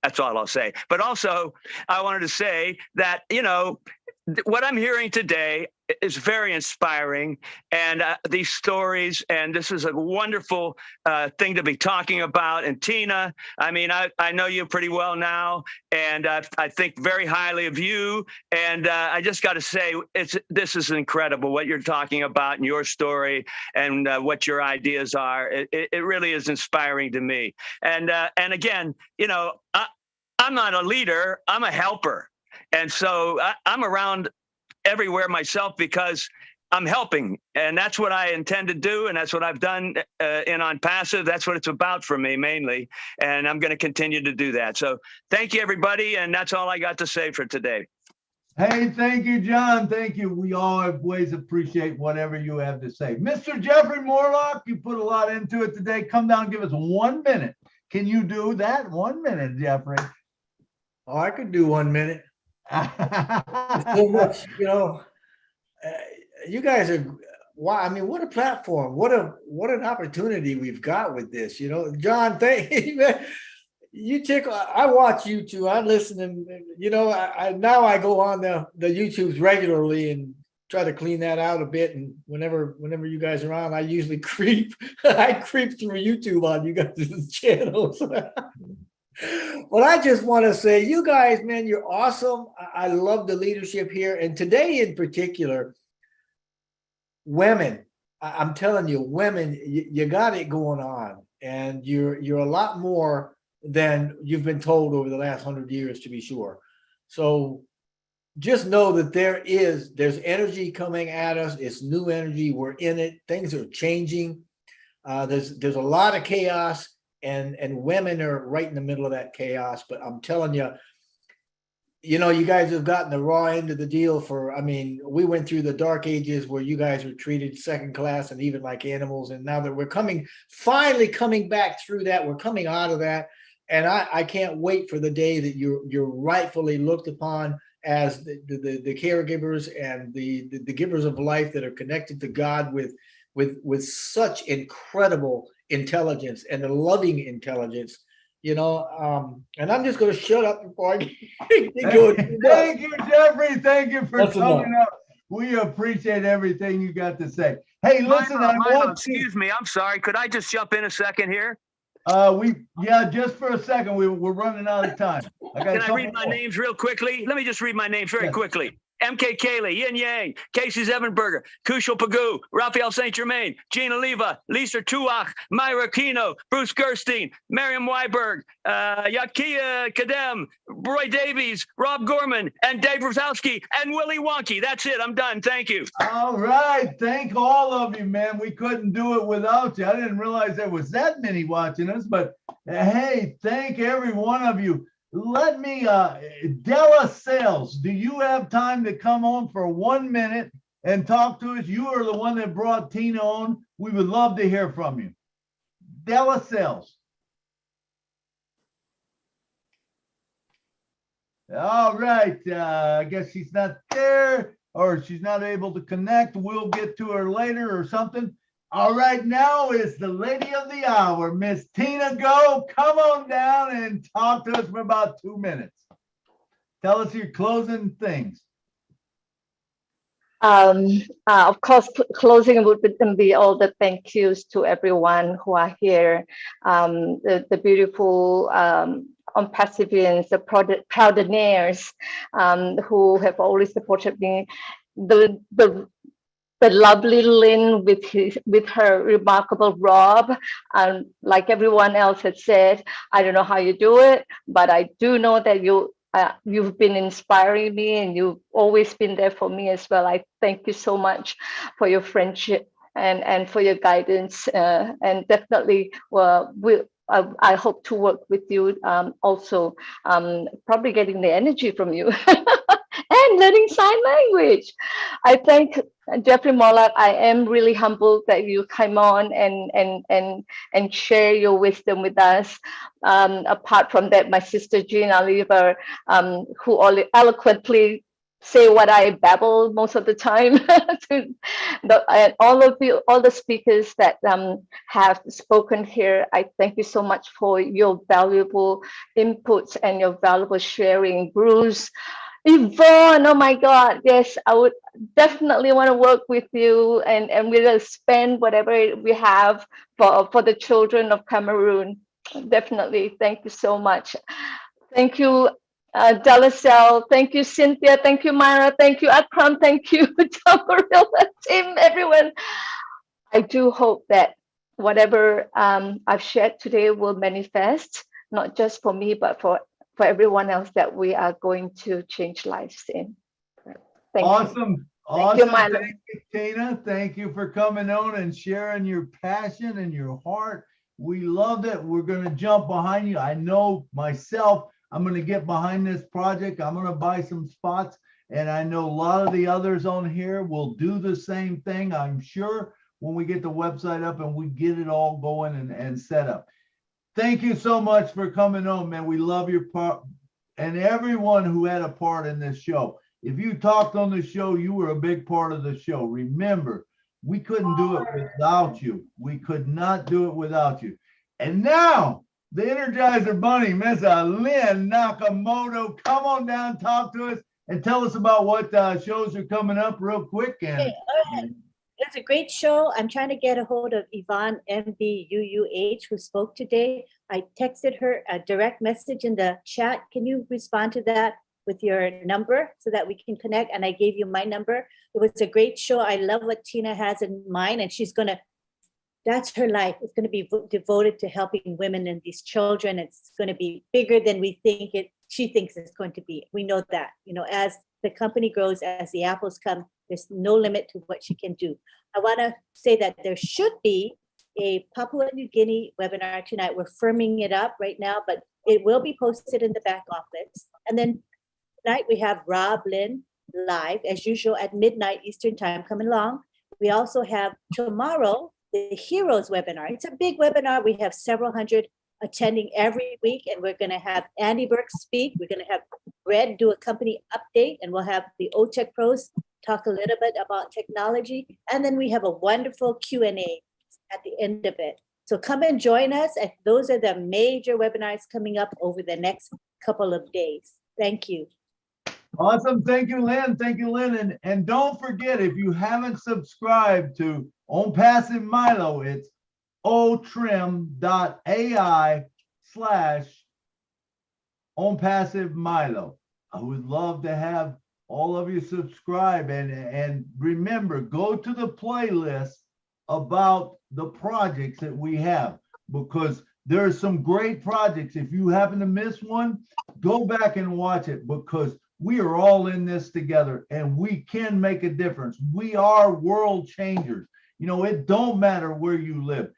That's all I'll say. But also, I wanted to say that, you know, what I'm hearing today is very inspiring, and these stories, and this is a wonderful thing to be talking about. And Tina, I mean, I know you pretty well now, and I think very highly of you. And I just got to say, this is incredible what you're talking about in your story, and what your ideas are. It really is inspiring to me. And again, you know, I'm not a leader, I'm a helper. And so I'm around everywhere myself because I'm helping. And that's what I intend to do. And that's what I've done in On Passive. That's what it's about for me mainly. And I'm going to continue to do that. So thank you, everybody. And that's all I got to say for today. Hey, thank you, John. Thank you. We always appreciate whatever you have to say. Mr. Jeffrey Morlock, you put a lot into it today. Come down and give us 1 minute. Can you do that? 1 minute, Jeffrey. Oh, I could do 1 minute. So much, you know, you guys are, wow, I mean, what a platform, what an opportunity we've got with this, you know. John, thank you, man. I watch YouTube, I listen, and you know, I now I go on the YouTubes regularly and try to clean that out a bit. And whenever you guys are on, I usually creep through YouTube on you guys' channels. But I just want to say, you guys, man, you're awesome. I love the leadership here. And today in particular, women, I'm telling you, women, you got it going on. And you're a lot more than you've been told over the last 100 years, to be sure. So just know that there's energy coming at us. It's new energy. We're in it. Things are changing. There's a lot of chaos. And women are right in the middle of that chaos. But I'm telling you, you know, you guys have gotten the raw end of the deal I mean, we went through the dark ages where you guys were treated second class and even like animals. And now that we're finally coming back through that, we're coming out of that. And I can't wait for the day that you're rightfully looked upon as the caregivers and the givers of life that are connected to God with such incredible intelligence and a loving intelligence, you know. And I'm just going to shut up before I go. Thank you, Jeffrey. Thank you for That's coming enough. up. We appreciate everything you got to say. Hey, listen, Milo, excuse me. I'm sorry. Could I just jump in a second here? Just for a second, we're running out of time. Can I read my names real quickly? Let me just read my names very quickly. MK Kaylee, Yin Yang, Casey Zevenberger, Kushal Pagoo, Raphael St. Germain, Gina Leva, Lisa Tuach, Myra Kino, Bruce Gerstein, Miriam Weiberg, Yakia Kadem, Roy Davies, Rob Gorman, and Dave Rosowski, and Willie Wonky. That's it. I'm done. Thank you. All right. Thank all of you, man. We couldn't do it without you. I didn't realize there was that many watching us, but hey, thank every one of you. Let me, Della Sales, do you have time to come on for 1 minute and talk to us? You are the one that brought Tina on. We would love to hear from you. Della Sales. All right. I guess she's not there, or she's not able to connect. We'll get to her later or something. All right, now is the lady of the hour, Miss Tina Goh. Come on down and talk to us for about 2 minutes. Tell us your closing things. Of course, closing would be all the thank yous to everyone who are here, the beautiful Passivians, the Proudinaires who have always supported me, the lovely Lynn with her remarkable Rob. Like everyone else had said, I don't know how you do it, but I do know that you've been inspiring me, and you've always been there for me as well. I thank you so much for your friendship and for your guidance, and definitely I hope to work with you also, probably getting the energy from you. And learning sign language. I thank Jeffrey Morlock. I am really humbled that you came on and share your wisdom with us. Apart from that, my sister Gina Lever, who eloquently say what I babble most of the time. And all the speakers that have spoken here, I thank you so much for your valuable inputs and your valuable sharing. Bruce, Yvonne, oh my God, yes, I would definitely want to work with you, and we'll spend whatever we have for the children of Cameroon. Definitely, thank you so much. Thank you, Dalacel. Thank you, Cynthia. Thank you, Myra. Thank you, Akram. Thank you, Tamarilla, Tim, everyone. I do hope that whatever I've shared today will manifest, not just for me, but for everyone else that we are going to change lives in. Thank you. Awesome. Thank you, Awesome. Milo. Thank you, Tina. Thank you for coming on and sharing your passion and your heart. We loved it. We're going to jump behind you. I know myself, I'm going to get behind this project. I'm going to buy some spots. And I know a lot of the others on here will do the same thing, I'm sure, when we get the website up and we get it all going and set up. Thank you so much for coming on, man. We love your part and everyone who had a part in this show. If you talked on the show, you were a big part of the show. Remember, we couldn't do it without you. We could not do it without you. And now, the Energizer Bunny, Miss Lynn Nakamoto, come on down, talk to us, and tell us about what shows are coming up real quick. And Okay, it's a great show. I'm trying to get a hold of Yvonne MBUUH, who spoke today. I texted her a direct message in the chat. Can you respond to that with your number so that we can connect? And I gave you my number. It was a great show. I love what Tina has in mind, and she's gonna, that's her life. It's gonna be devoted to helping women and these children. It's gonna be bigger than we think it, she thinks it's going to be. We know that, you know, as the company grows, as the apples come, there's no limit to what she can do. I wanna say that there should be a Papua New Guinea webinar tonight. We're firming it up right now, but it will be posted in the back office. And then tonight we have Rob Lynn live as usual at midnight Eastern time coming along. We also have tomorrow the Heroes webinar. It's a big webinar. We have several hundred attending every week, and we're going to have Andy Burke speak. We're going to have Red do a company update, and we'll have the OTech pros talk a little bit about technology, and then we have a wonderful Q&A at the end of it. So come and join us. And those are the major webinars coming up over the next couple of days. Thank you. awesome. Thank you, Lynn. Thank you, Lynn. And don't forget, if you haven't subscribed to On Passive Milo, it's otrim.ai/onpassivemilo. I would love to have all of you subscribe, and remember, go to the playlist about the projects that we have, because there are some great projects. If you happen to miss one, go back and watch it, because we are all in this together and we can make a difference. We are world changers. You know, it don't matter where you live.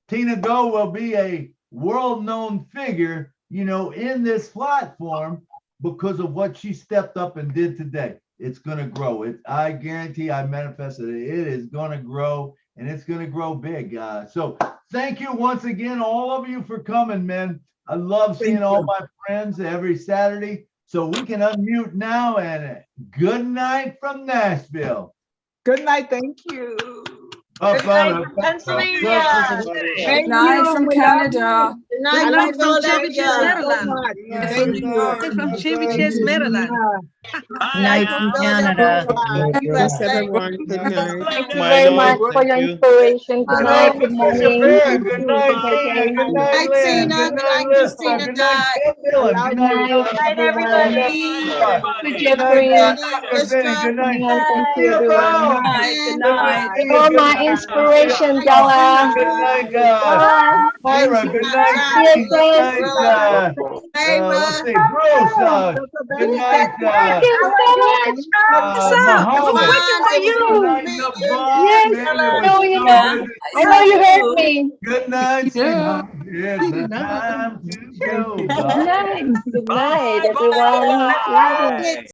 Tina Goh will be a world-known figure, you know, in this platform because of what she stepped up and did today. It's going to grow. I guarantee, I manifested it. It is going to grow, and it's going to grow big. So thank you once again, all of you, for coming, man. I love seeing all my friends every Saturday. So we can unmute now, and good night from Nashville. Good night. Thank you. Good night from Pennsylvania. Good night from Canada. Good night from Chevy Chase, Maryland. Thank you. From Chevy Chase, Maryland. Night from Canada. Yes, everyone. Good night. Thank you very much for your inspiration. Good night. Good morning. Good night, Tina. Good night, Lynn. Good night, Lisa. Good night, Dylan. Good night, everybody. Good Jeffrey. Good night. Thank you, everyone. Good night. For my inspiration, Della. Good night, Myra. Good night. Good night. Let's see, Bruce. Good night. Thank you so much. Mahalo. Yes, I know you heard me. Good night. Yeah. It's time to go. Good night. Good night, everyone. Love you.